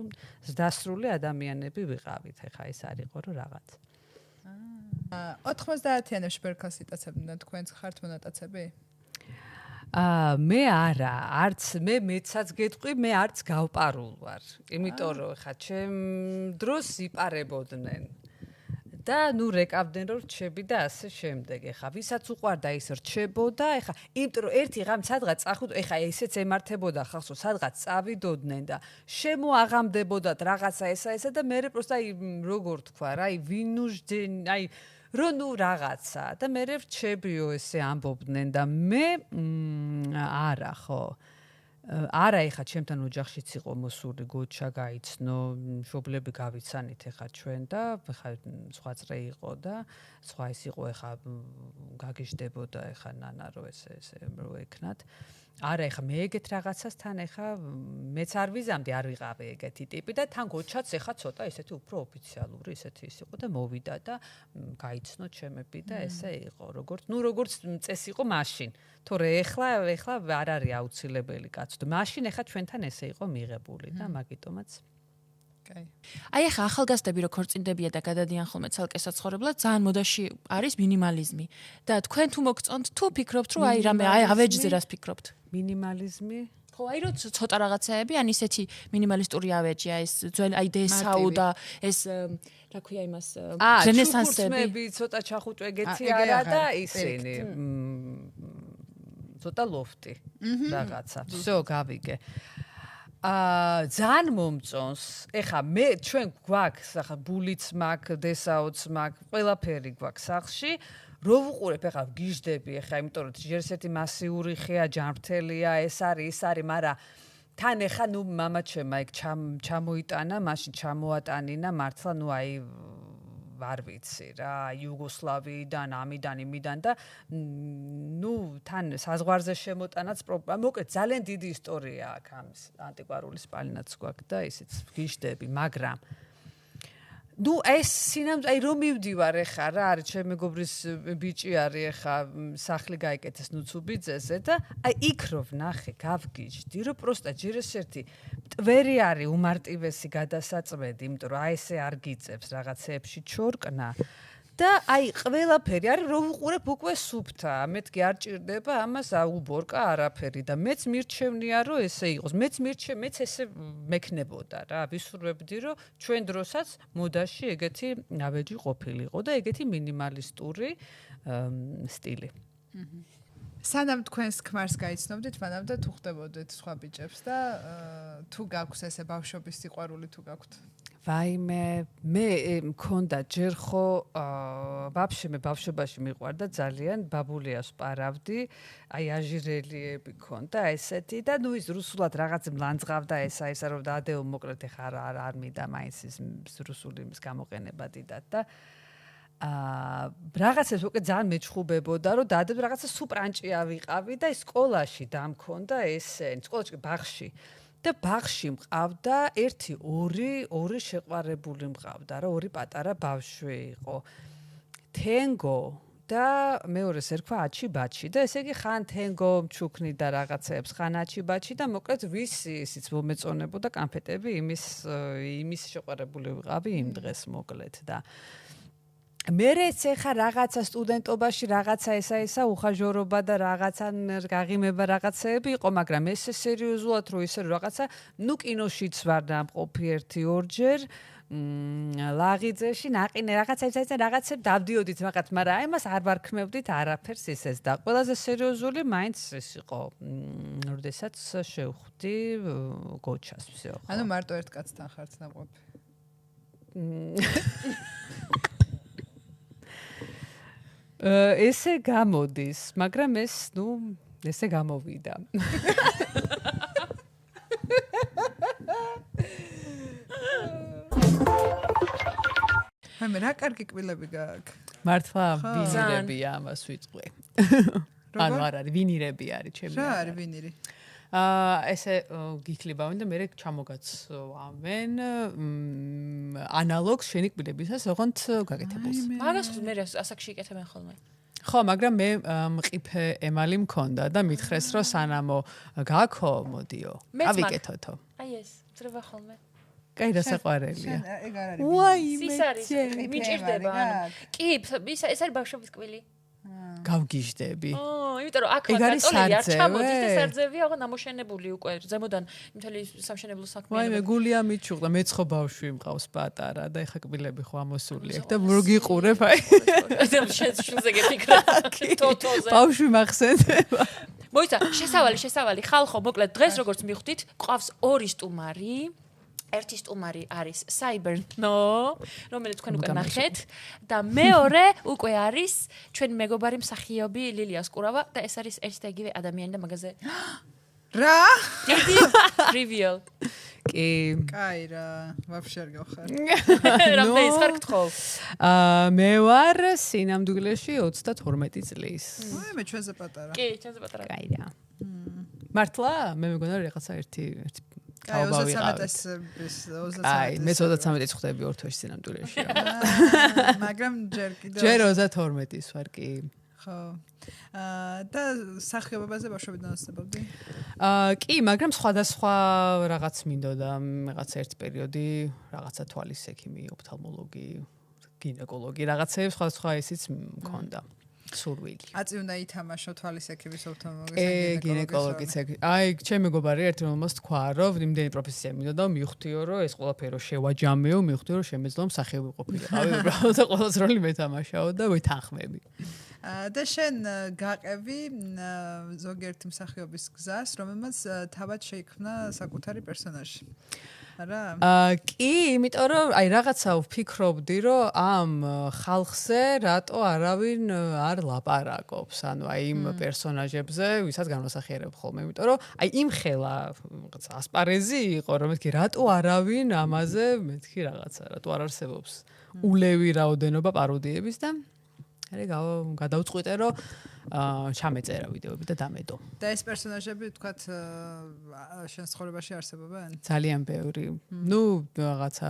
ზრდასრული ადამიანები ვიყავით ეხა ეს არისო რომ რაღაც 90-იანებში ბერქას იტაცებდნენ თქვენც ხართ მონატაცები? მე არა, არც მეცაც გეტყვი, მე არც გავპარულ ვარ. იმიტომ რომ ხა ჩემ დროს იპარებოდნენ. და რეკავდნენ რომ რჩები და ასე შემდეგ. ეხა ვისაც უყვარდა ის რჩებოდა, ეხა იმიტომ რომ ერთი ღამ სადღაც წახუდ, ეხა ესეც ემართებოდა ხალხს, რომ სადღაც წავიდოდნენ და შემოაღამდებოდათ რაღაცა ესა და მე პროსტა აი როგორ თქვა რა, აი ვინუჟდენ, აი რომ რაღაცა და მე რჩებიო ესე ამბობდნენ და მე არა ხო არა ეხა ჩემთან ოჯახშიც იყო მოსული გოჩა გაიცნო მშობლები გავიცანით ეხა ჩვენ და ეხა სხვა წრე იყო და სხვა ის იყო ეხა გაგიჟდებოდა ეხა ნანა რო ესე რო ეკნათ არა ეხა მე ეგეთ რაღაცასთან ეხა მეც არ ვიზამდი არ ვიყავე ეგეთი ტიპი და თან გოჩაც ეხა ცოტა ესეთი უფრო ოფიციალური ესეთი ის იყო და მოვიდა და გაიცნო ჩემები და ესე იყო როგორც წესი იყო მაშინ თორე ეხლა არ არის აუცილებელი კაცო მაშინ ეხა ჩვენთან ესე იყო მიღებული და მაგიტომაც კაი. აი ახლა ახალგაზრდები რო ქორწინდებიან და გადადიან ხოლმე ცალკე საცხოვრებლად, ძალიან მოდაში არის მინიმალიზმი. და თქვენ თუ მოგწონთ, თუ ფიქრობთ, რომ აი რამე ავეჯზე რას ფიქრობთ? მინიმალიზმი? ხო, აი რო ცოტა რაღაცაები, ან ისეთი მინიმალისტური ავეჯია, ეს ძველი აი დესაუ და ეს რა ქვია იმას რენესანსები, ცოტა ჩახუჭვეგეთი არა და ისინი ცოტა ლოფტი რაღაცა. всё, გავიგე. ძალიან მომწონს. ეხა მე ჩვენ გვაქვს ახლა ბულიც მაქვს, დესაოც მაქვს, ყველაფერი გვაქვს სახლში. რო ვუყურებ ეხა ვგიჟდები ეხა იმიტომ რომ ჯერ ესეთი მასიური ხეა, ჯანმრთელია, ეს არის, მაგრამ თან ეხა მამა ჩემა ეგ ჩამოიტანა, მაშინ ჩამოატანინა მართლა აი არ ვიცი რა იუგოსლავიიდან ამიდან იმიდან და თან საზღვარზე შემოტანაც მოკლედ ძალიან დიდი ისტორია აქვს ამის ანტიკვარული სპალინაც გვაქვს და ისიც ვგიჟდები მაგრამ ნუ ეს სინამდვილე აი რომ მივდივარ ეხა რა არის ჩემი მეგობრის ბიჭი არის ეხა სახლი გაიკეთეს ნუცუბიძეზე და აი იქ რომ ვნახე გავგიჟდი რომ პროსტა ჯერ ეს ერთი მტვერი არის უმარტივესი გადასაწყვეტი იმიტომ რომ აი ესე არ გიწევს რაღაცეებში ჩორკნა და აი ყველაფერი არის რომ უყურებ უკვე სუფთა მეთქი არ ჭირდება ამას აუბორკა არაფერი და მეც მირჩევნია რომ ესე იყოს მეც ესე მექნებოდა რა ვისურვებდი რომ ჩვენ დროსაც მოდაში ეგეთი ავეჯი ყოფილიყო და ეგეთი მინიმალისტური სტილი სანამ თქვენს ქმარს გაიცნობდით მანამდე თუ ხდებოდით სხვა ბიჭებს და თუ გაქვს ესე ბავშვობის სიყვარული თუ გაქვთ ვაიმე მე მქონდა ჯერ ხო ვაფშე მე ბავშვობაში მიყვარდა ძალიან ბაბულიას პარავდი აი აჟირელიები მქონდა ესეთი და ნუ ის რუსულად რაღაც მლანძღავდა ესა რომ დადეო მოკლედ ხარ არ მინდა მაინც ის რუსული ის გამოყენება დიდად და რაღაცას უკვე ძალიან მეჩხუბებოდა რომ დადებ რაღაცა სუპრანჭია ვიყავი და სკოლაში დამქონდა ესე სკოლაში ბაღში და ბაღში მყავდა ორი შეყვარებული მყავდა რა ორი პატარა ბავშვი იყო თენგო და მეორეს ერქვა აჩიბაჩი და ესე იგი ხან თენგო მჩუქნი და რაღაცეებს ხან აჩიბაჩი და მოკლედ ვისი ისიც მომეწონებოდა კანფეტები იმის შეყვარებული ვიყავი იმ დღეს მოკლედ და მერეც ეხა რაღაცა სტუდენტობაში რაღაცა ესა უხაჟორობა და რაღაცა გაღიმება რაღაცეები იყო, მაგრამ ეს სერიოზულად რო ისე რაღაცა ნუ კინოშიც ვარ დამყოფი 1-2 ლაღიძეში ნაყინე რაღაცებს დავდიოდით მაგათ, მაგრამ აი მას არ ვარქმევდით არაფერს ისეს და ყველაზე სერიოზული მაინც ეს იყო, როდესაც შევხვდი გოჩას всё. ანუ მარტო ერთ კაცთან ხართ დამყოფი. ესე გამოდის, მაგრამ ეს, ნუ, ესე გამოვიდა. მე რა კარგი კბილები გააქვს. მართლა ვინირებია ამას ვიწყვი. ანუ არ არის ვინირები არის ჩემი. რა არის ვინირი? ესე გიქლებავენ და მე ჩამოგაცვამენ ანალოგს შენი კბილებისას ოღონდ გაკეთებულს. მაგას მე ასაკში იკეთებენ ხოლმე. ხო, მაგრამ მე მყიფე ემალი მქონდა და მითხრეს რომ სანამო გაქო მოდიო. ავიკეთოთო. აი ეს, წრება ხოლმე. კაი დასაყვარელია. ეგ არ არის. ვაი, სისარის, მიჭირდება ანუ. კი, ეს არის ბავშვობის კბილი. გავგიჟდები. იმიტომ რომ აქ გაწოლილი არ ჩამოდის და სარძევია აღარ ნამოშენებული უკვე ზემოდან მთელი სამშენებლო საქმე. ვაიმე გულია მიჩუღდა, მეც ხო ბავშვი მყავს პატარა და ეხა კბილები ხო ამოსული აქვს და მოგიყურებ აი. შენზე გეფიქრა. თოთოზე. ბავშვი მახსენდება. მოიცა, შესავალი ხალხო, მოკლედ დღეს როგორც მიხვდით, ყავს ორი სტუმარი. ერთი სტუმარი არის საიბერნო, რომელიც თქვენ უკვე ნახეთ და მეორე უკვე არის ჩვენი მეგობარი მსახიობი ლილია სკურავა და ეს არის ერთი და იგივე ადამიანი და მაგაზე რა? trivial. კი. კაი რა, ვაფშე არ გავხარ. რამდენი ხარ გთხოვ? მე ვარ სინამდვილეში 32 წლის. მე ჩვენზე პატარა. კი, ჩვენზე პატარა. კაი რა. მართლა მე მეგონა რაღაცა ერთი აი 33-ის აი მე 33-ის ხდები ორთოში სინამდვილეში. მაგრამ ჯერ კიდევ ჯერ 32-ის ვარ კი. ხო. და სახიობაზე ბავშვობიდან ასწავლებდი? კი, მაგრამ სხვადასხვა რაღაც მინდოდა, რაღაც ერთ პერიოდი, რაღაცა თვალის ექიმი, ოფთალმოლოგი, გინეკოლოგი, რაღაცეებს სხვადასხვა ისიც მქონდა. სურვილი. აწი უნდა ითამაშო თვალის ექიმის ოფთალმოლოგის გინეკოლოგიც. აი, ჩემი მეგობარი ერთი მომს თქვა, რომ იმდენი პროფესია მინდოდა, მივხვდიო, რომ ეს ყველაფერი შევაჯამეო, მივხვდიო, რომ შემეძლო მსახიობი ყოფილიყავი, უბრალოდ და ყველას როლი მეთამაშაო და ვეთანხმები. და შენ გაყევი ზოგიერთი მსახიობის გზას, რომელმაც თავად შეიქმნა საკუთარი პერსონაჟი. არა? კი, იმიტომ რომ აი რაღაცა ვფიქრობდი, რომ ამ ხალხზე რატო არავინ არ ლაპარაკობს, ანუ აი იმ პერსონაჟებზე, ვისაც განმოსახიერებ ხოლმე, იმიტომ რომ აი იმ ხელა რაღაც ასპარეზი იყო, რომ მეთქი რატო არავინ ამაზე, მეთქი რაღაცა, რატო არ არსებობს ულევი რაოდენობა პაროდიების და აი გადავწყვიტე, რომ ჩამეწერა ვიდეოები და დამედო. და ეს პერსონაჟები თქვათ შენ ცხოვრებაში არსებობენ? ძალიან ბევრი. ნუ რაღაცა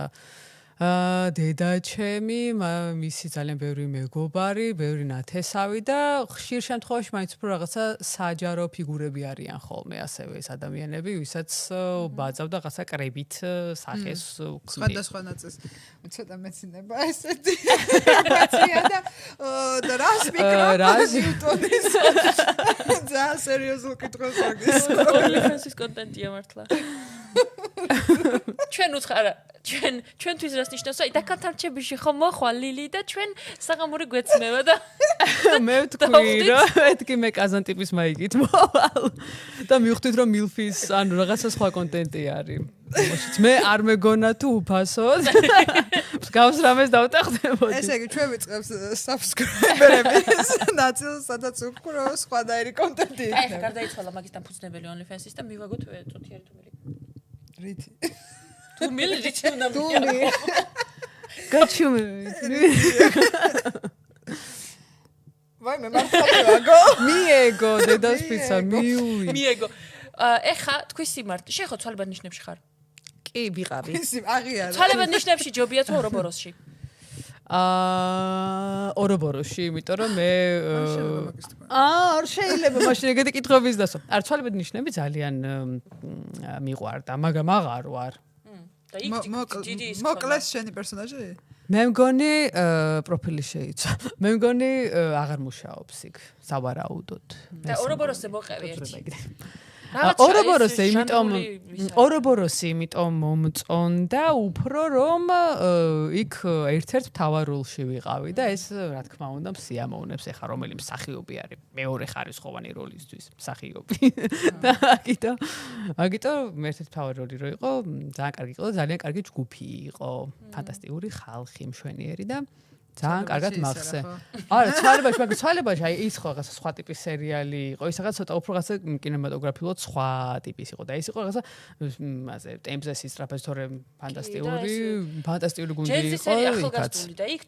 დედა ჩემი, მისი ძალიან ბევრი მეგობარი, ბევრი ნათესავი და ხშირ შემთხვევაში მაინც უფრო რაღაცა საჯარო ფიგურები არიან ხოლმე ასევე ეს ადამიანები, ვისაც ბაძავდა რაღაცა კრებით სახეს ვქმნი. სხვადასხვა ნაწილს ცოტა მეცინება ესეთი ინფორმაცია და რას მიკროფონს ნიუტონის ძალიან სერიოზულ კითხვას მაგის. OnlyFans-ის კონტენტია მართლა. ჩვენ უცხარა ჩვენთვის რას ნიშნავს? აი დაკათარჩებაში ხომ მოხვალ ლილი და ჩვენ საღამორი გვეცნევა და მე ვთქვი რომ მეთქი მე კაზანტიპის მაიგით მოვალ და მივხვდით რომ მილფის ანუ რაღაცა სხვა კონტენტი არის. მე არ მეგონა თუ უფასოდ გავს რამეს დავტახდებოდი. ესე იგი ჩვენ ვიწყებს subscriber-ების ნაწილს სადაც უფრო სხვადასხვა კონტენტი აი იქნება. გარდაიცვალა მაგის დამფუძნებელი OnlyFans-ის და მივაგოთ წუთიერი თუ მილი. რითი? თუ მილი რითი უნდა თული გაჩუმე ვაი მე მართლა ვაგო. მიეგო დედას პიცა მიუვი მიეგო. ეხა თქვი სიმართლე, შენ ხო ცვალებად ნიშნებში ხარ? კი ვიყავი ისი აღიარა. ცვალებად ნიშნებში ჯობია თუ ორობოროსში? ორობოროში, იმიტომ რომ მე არ შეიძლება მაშინ ეგეთი კითხვების დასვა. არ ცვალებად ნიშნები ძალიან მიყვარდა, მაგრამ აღარ ვარ. და იქ დიდი ის მოკლეს შენი პერსონაჟი? მე მგონი პროფილი შეიცვა. მე მგონი აღარ მუშაობს იქ სავარაუდოდ. და ორობოროსზე მოყევი ერთი. ორობოროსი იმიტომ მომწონდა უფრო რომ იქ ერთ-ერთ მთავარულში ვიყავი და ეს რა თქმა უნდა სიამოვნებს ეხა რომელი მსახიობი არის მეორე ხარისხოვანი როლისთვის მსახიობი და აგიტო ერთ-ერთ მთავარი როლი რო იყო ძალიან კარგი იყო ძალიან კარგი ჯგუფი იყო ფანტასტიკური ხალხი მშვენიერი და ძალიან კარგად მახსე. არა, ცვალებაში აი ის ხო რაღაცა სხვა ტიპის სერიალი იყო. ის რაღაც ცოტა უფრო რაღაცა კინემატოგრაფიულად სხვა ტიპის იყო და ის იყო რაღაცა ასე ტემპზე სისწრაფეს თორე ფანტასტიკური გუნდი იყო. ახალგაზრდული და იქ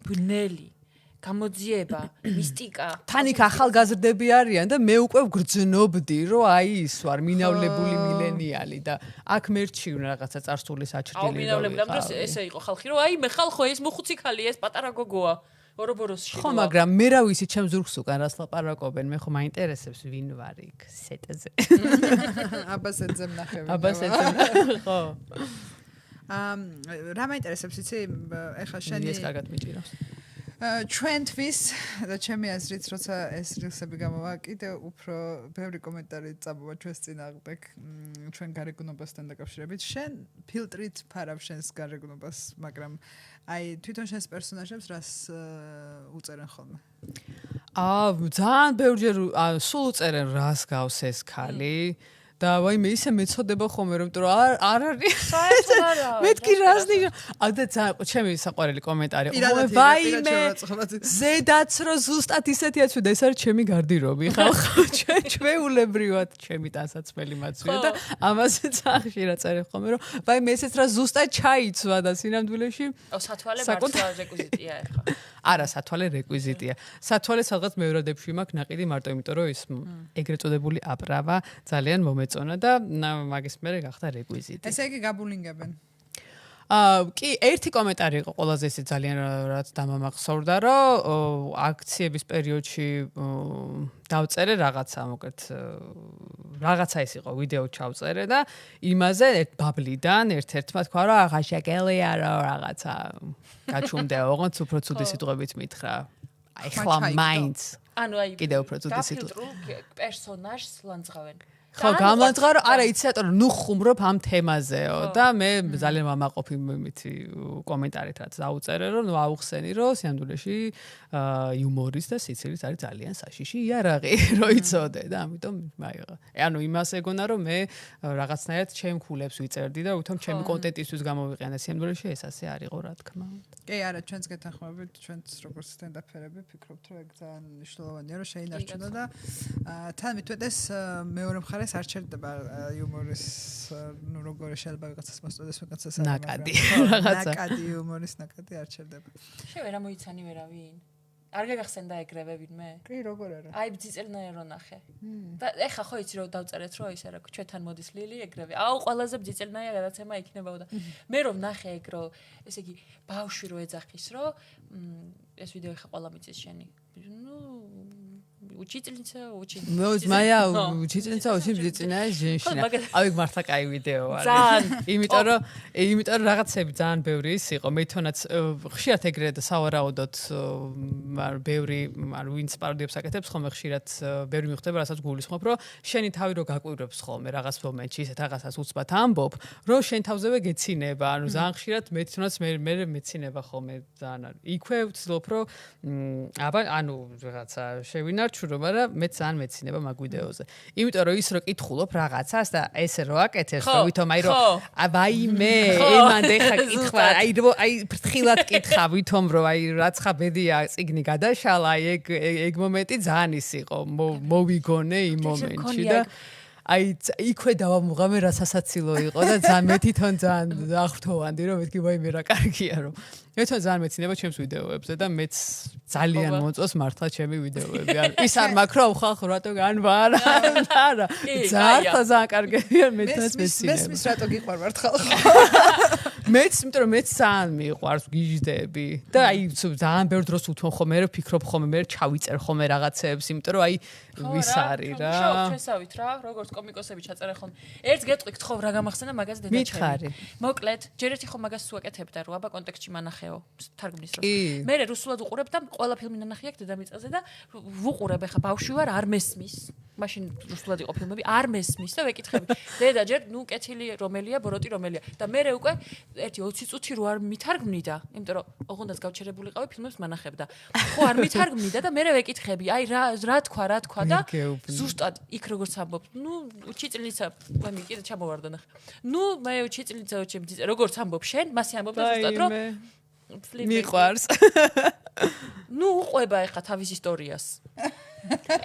ბნელი გამოძიება, მისტიკა. თან იქ ახალგაზრდები არიან და მე უკვე ვგრძნობდი, რომ აი ის ვარ მინავლებული მილენიალი და აქ მერჩი რაღაცა წარსული საჭრელი. აუ მინავლები, მაგრამ ესე იყო ხალხი, რომ აი მე ხალხო ეს მოხუცი ხალი, ეს პატარა გოგოა. ორობოროსში. ხო, მაგრამ მე რა ვიცი, ჩემს ზურგს უკან რას ლაპარაკობენ, მე ხო მაინტერესებს ვინ ვარ იქ სეტზე. აბასეძე ნახევი. აბასეძე, ხო. რა მაინტერესებს იცი, ეხლა შენი ეს კარგად მიჭირავს. ჩვენთვის და ჩემი აზრით, როცა ეს რილსები გამოვა, კიდე უფრო ბევრი კომენტარი წამოვა ჩვენს წინააღმდეგ ჩვენ გარეგნობასთან დაკავშირებით. შენ ფილტრით ფარავ შენს გარეგნობას, მაგრამ აი თვითონ შენს პერსონაჟებს რას უწერენ ხოლმე? ძალიან ბევრჯერ სულ უწერენ რას გავს ეს ქალი. და ვაიმე ისე მეწოდება ხოლმე რომ არ არის საერთოდ არა მეთქი რას ნიშნა და ჩემი საყვარელი კომენტარი ვაიმე ზედაც რომ ზუსტად ისეთია თუ და ეს არის ჩემი გარდირობი ხალხო ჩვეულებრივად ჩემი ტანსაცმელი მაცვია და ამაზე ხშირად წერენ ხოლმე რომ ვაიმე ესეც რა ზუსტად ჩაიცვა და სინამდვილეში სათვალე მართლა რეკვიზიტია ეხა არა სათვალე რეკვიზიტია სათვალე სადღაც მეორადებში მაქვს ნაყიდი მარტო იმიტომ რომ ის ეგრეთ წოდებული აპრავა ძალიან მომეწონა და მაგის მერე გახდა რეკვიზიტი. ესე იგი გაბულინგებენ. კი, ერთი კომენტარი იყო ყველაზე ისე ძალიან რაც დამამახსოვრდა, რომ აქციების პერიოდში დავწერე რაღაცა, მოკლედ რაღაცა ის იყო, ვიდეო ჩავწერე და იმაზე ბაბლიდან ერთ-ერთმა თქვა, რომ აღა შეკელია რომ რაღაცა გაჩუმდა, ოღონდ უფრო ცუდი სიტყვებით მითხრა. აი ხლა მაინც. ანუ აი კიდევ უფრო ცუდი სიტყვებით. პერსონაჟს ლანძღავენ. ხო, გამლანძღავ, არა, იცი რატომ ნუ ხუმრობ ამ თემაზეო და მე ძალიან ვამაყობ იმითი კომენტარით რაც დაუწერე, რომ ნუ აუხსენი, რომ სიამდვილეში იუმორის და სიცილის არის ძალიან საშიში იარაღი, რო იცოდე და ამიტომ მაიღა. ანუ იმას ეგონა, რომ მე რაღაცნაირად ჩემ ქულებს ვიწერდი და უთომ ჩემი კონტენტისთვის გამოვიყენე სიამდვილეში ეს ასე არ იყო, რა თქმა უნდა. კი, არა, ჩვენს გეთანხმებით, ჩვენც როგორც სტენდაფერები ვფიქრობთ, რომ ეგ ძალიან მნიშვნელოვანია, რომ შეინარჩუნო და თან მithვდეს მეორე მხარეს არ ჩერდება იუმორის, ნუ როგორ შეიძლება ვიღაცას მოსწოდეს ვიღაცას ნაკადი რაღაცა. ნაკადი იუმორის ნაკადი არ ჩერდება. შე ვერა მოიცანი ვერავინ. არ გაგახსენდა ეგრევე ვინმე? კი, როგორ არა. აი ბძიწელნაირ რო ნახე. და ეხა ხო იცი რომ დავწერეთ რომ ისე რა ჩვენთან მოდის ლილი ეგრევე. აუ ყველაზე ბძიწელნაირ გადაცემა იქნებოდა. მე რომ ნახე ეგ რო ესე იგი ბავშვი რო ეძახის რომ ეს ვიდეო ეხა ყველა მიცის შენი. Учительница очень. Ну, моя учительница очень бдительная женщина. Აი მართლა კაი ვიდეო არის. ძალიან. იმიტომ რომ რაღაცები ძალიან ბევრი ის იყო. მე თვითონაც ხშირად ეგრე და სავარაუდოდ ბევრი ვინც პაროდიებს აკეთებს ხოლმე ხშირად ბევრი მიხვდება რასაც გულისხმობ რომ შენი თავი რო გაკვირვებს ხოლმე რაღაც მომენტში ისეთ რაღაცას უცბად ამბობ რომ შენ თავზევე გეცინება. ანუ ძალიან ხშირად მე თვითონაც მე მეცინება ხოლმე ძალიან. იქვე ვცდილობ რომ აბა ანუ რაღაცა შევინარჩუნო მაგრამ მე ძალიან მეცინება მაგ ვიდეოზე. იმიტომ რომ ის რო კითხულობ რაღაცას და ესე რო აკეთებს რომ ვითომ აი რომ აბაიმე იმანდ ეხა კითხვა აი ფრთხილად კითხა ვითომ რომ აი რაცხა ბედია წიგნი გადაშალა ეგ მომენტი ძალიან ის იყო მოვიგონე იმ მომენტში და აი იქვე დავამუღამე რა სასაცილო იყო და ძალიან მე თვითონ ძალიან აღრთოვანდი რომ მეთქი ვაიმე რა კარგია რომ მე თვითონ ძალიან მეცინება ჩემს ვიდეოებზე და მეც ძალიან მოწონს მართლა ჩემი ვიდეოები არ ის არ მაქვს რომ ხალხ რატო განვარ არა ძალიან კარგია მე თვითონ მეცინება მესმის რატო გიყვარვართ ხალხო მეც იმიტომ რომ მეც ძალიან მიყვარს გიჟდები და აი ძალიან ბევრ დროს უთმობ ხოლმე მე ვფიქრობ ხოლმე მე ჩავიწერ ხოლმე რაღაცეებს იმიტომ რომ აი ვის არის რა ჩვენსავით რა როგორც კომიკოსები ჩაწერე ხოლმე ერთს გეტყვი გთხოვ რა გამახსენა მაგაზე დედაჩემი მოკლედ ჯერ ერთი ხომ მაგას უაკეთებდა რომ აბა კონტექსტში მანახეო თარგმნის დროს მე რუსულად უყურებ და ყველა ფილმი ნანახი აქვს დედამიწაზე და ვუყურებ ახლა ბავშვი ვარ არ მესმის მაშინ რუსულად იყო ფილმები არ მესმის და ვეკითხები დედა ჯერ ნუ კეთილი რომელია ბოროტი რომელია და მე უკვე ერთი 20 წუთი რო არ მithარგმნიდა იმიტომ რომ ოღონდაც გავჩერებულიყავი ფილმებს მანახებდა ხო არ მithარგმნიდა და მე ვეკითხები აი რა თქვა და ზუსტად იქ როგორც ამბობ ნუ учительница მე კიდე ჩამოვარდა ნახე ნუ მე учительница очень როგორც ამბობ შენ მასე ამბობდა ზუსტად რომ მიყვარს ნუ უყვება ახლა თავის ისტორიას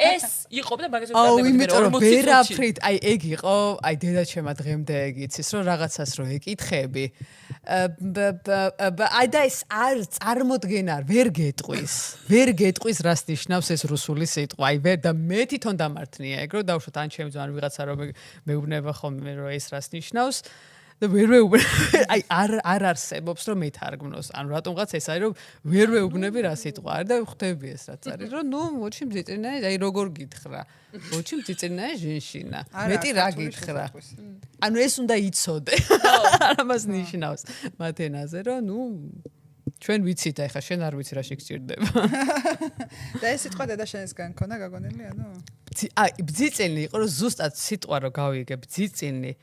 ეს იყო და მაგაზე აუ იმიტომ რომ ვერაფრით აი ეგ იყო აი დედაჩემა დღემდე ეგ იცის რომ რაღაცას რო ეკითხები აი და ეს არ წარმოდგენა ვერ გეტყვის რას ნიშნავს ეს რუსული სიტყვა აი ვერ და მე თვითონ დამართნია ეგ რომ დავუშვათ ან ჩემი ძმანი ვიღაცა რომ მეუბნება ხოლმე რომ ეს რას ნიშნავს და ვერ აი არ არსებობს რომ მეთარგმნოს ანუ რატომღაც ეს არის რომ ვერ ვეუბნები რა სიტყვა არის და ხვდები ეს რაც არის რომ ნუ очень бдительная აი როგორ გითხრა очень бдительная женщина მეტი რა გითხრა ანუ ეს უნდა იცოდე ამას ნიშნავს მათენაზე რომ ნუ ჩვენ ვიცით ახლა შენ არ ვიცი რა შეგჭირდება და ეს სიტყვა დედაშენისგან ქონა გაგონილი ანუ აი ბძიწილნი იყო რომ ზუსტად სიტყვა რო გავიგე ბძიწილნი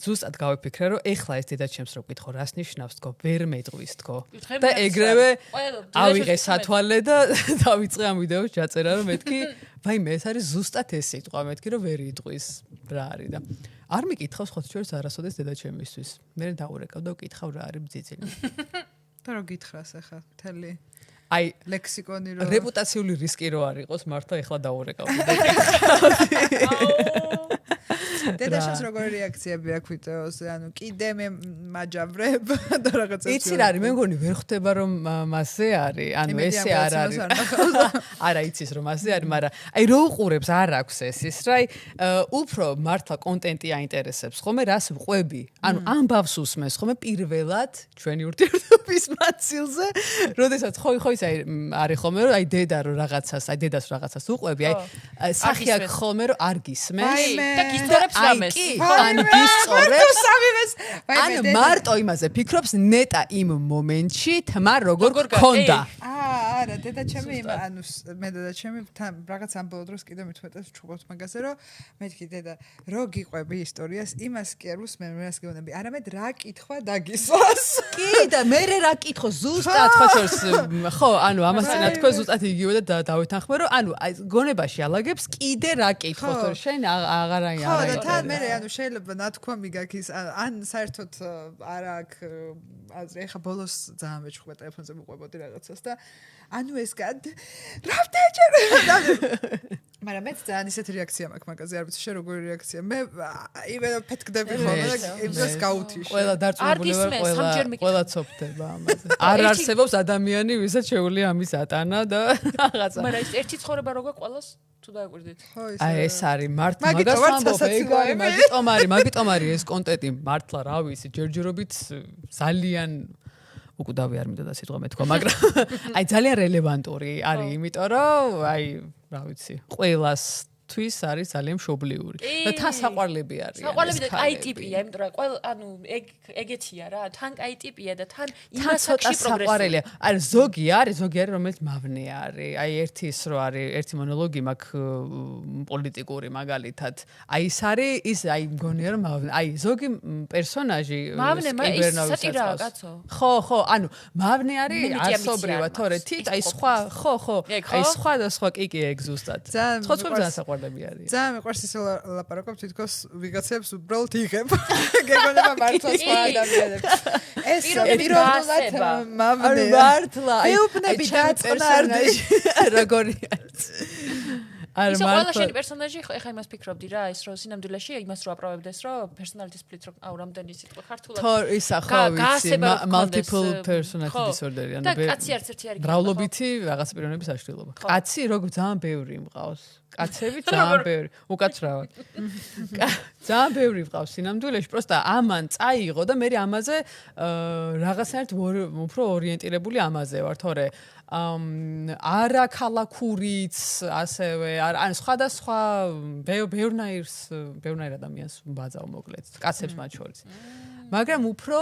ზუსტად გავიფიქრე რომ ეხლა ეს დედაჩემს რო გითხო რას ნიშნავს თქო ვერ მეტყვის თქო და ეგრევე ავიღე სათვალე და დავიწყე ამ ვიდეოს ჩაწერა რომ მეთქი ვაიმე ეს არის ზუსტად ეს სიტყვა მეთქი რომ ვერ იტყვის რა არის და არ მიკითხავს ხო ჩვენს არასოდეს დედაჩემისთვის მე დავურეკავ და ვკითხავ რა არის ბძიწილი და რო გითხრას ახლა მთელი აი ლექსიკონი რო რეპუტაციული რისკი რო არ იყოს მართლა ეხლა დავურეკავ დედაშენს როგორი რეაქციები აქვს ვიდეოზე ანუ კიდე მე მაჯავრებ და რაღაცა იცი რა არის მე მგონი ვერ ხვდება რომ მასზე არის ანუ ესე არ არის არა იცის რომ მასზე არის მაგრამ აი რო უყურებს არ აქვს ეს ის რა აი უფრო მართლა კონტენტი აინტერესებს ხოლმე რას ვყვები ანუ ამბავს უსმენს ხოლმე პირველად ჩვენი ურთიერთობის მაცილზე როდესაც ხო ის არის ხოლმე რომ აი დედა რო რაღაცას აი დედას რაღაცას უყვები აი სახი აქვს ხოლმე რომ არ გისმენს და გისწორებს რამეს ან გისწორებს ან მარტო იმაზე ფიქრობს ნეტა იმ მომენტში თმა როგორ გქონდა არა დედაჩემი ანუ მე დედაჩემი რაღაც ამ ბოლო დროს კიდე მithmetეს ჩუბობთ მაგაზე რომ მეთქი დედა რო გიყვები ისტორიას იმას კი არ უსმენ რას გეუბნები არამედ რა კითხვა დაგისვას კი და მე რა კითხო ზუსტად ხო შორს ხო ანუ ამას წინა თქვა ზუსტად იგივე და დავეთანხმე რომ ანუ გონებაში ალაგებს კიდე რა კითხო თორე შენ აღარ აი ხო და თან მე ანუ შეიძლება ნათქვამი გაქვს ან საერთოდ არ აქვს აზრი ეხა ბოლოს ძალიან მეჩხუბა ტელეფონზე მიყვებოდი რაღაცას და ანუ ეს რა ვდაჭერე მაგრამ მეც ძალიან ისეთი რეაქცია მაქვს მაგაზე, არ ვიცი შენ როგორი რეაქცია. მე იმენა ფეთქდები ხოლმე და იმას გაუთიშ. ყველა დარწმუნებული ვარ, ყველა ცოფდება ამაზე. არ არსებობს ადამიანი, ვისაც შეუძლია ამის ატანა და რაღაცა. მაგრამ ეს ერთი ცხოვრება როგორ ყველას თუ დააკვირდით. აი ეს არის მაგას ვამბობ, მაგიტომ არის ეს კონტენტი მართლა რა ვიცი, ჯერჯერობით ძალიან უკვდავი არ მინდოდა სიტყვა მეთქვა, მაგრამ აი ძალიან რელევანტური არის, იმიტომ რომ აი რა ვიცი, ყველასთვის არის ძალიან მშობლიური და თან საყვარლები არიან. საყვარლები და კაი ტიპია, იმიტომ რომ ყველა ანუ ეგეთია რა, თან კაი ტიპია და თან იმასაკში პროგრესია. აი ზოგი არის, რომელიც მავნე არის. აი ერთი ის რო არის, ერთი მონოლოგი მაქვს პოლიტიკური მაგალითად. აი ის არის, ის აი მგონია რომ მავნე. აი ზოგი პერსონაჟი მავნე ის სატირაა კაცო. ხო, ანუ მავნე არის არსობრივად, თორე თით აი სხვა, ხო, აი სხვა და სხვა კიკი ეგ ზუსტად. ხოცხვებს ძალიან საყვარლები არის. ძალიან მიყვარს ისე ლაპარაკობ თითქოს ვიღაცებს უბრალოდ იღებ. გეგონება მართლა სხვა ადამიანებს. ეს პიროვნულად მავნე. მართლა. აი უბნები დაწყნა როგორი არის. ის ყველა შენი პერსონაჟი ხა იმას ფიქრობდი რა, ის რომ სინამდვილეში იმას რო აპროვებდეს რომ personality split რო აუ რამდენი სიტყვა ქართულად. თორ ისა ხო ვიცი, multiple personality disorder-ი, ანუ და კაცი არც ერთი არ იქნება. მრავლობითი რაღაც პიროვნების აშლილობა. კაცი როგორ ძალიან ბევრი მყავს. კაცები ძალიან ბევრი, უკაცრავად. ძალიან ბევრი მყავს სინამდვილეში, პროსტა ამან წაიღო და მე ამაზე რაღაცნაირად უფრო ორიენტირებული ამაზე ვარ, თორე არა ქალაქურიც ასევე ან სხვადასხვა ბევრნაირ ადამიანს ვბაძავ მოკლედ, კაცებს მათ შორის. მაგრამ უფრო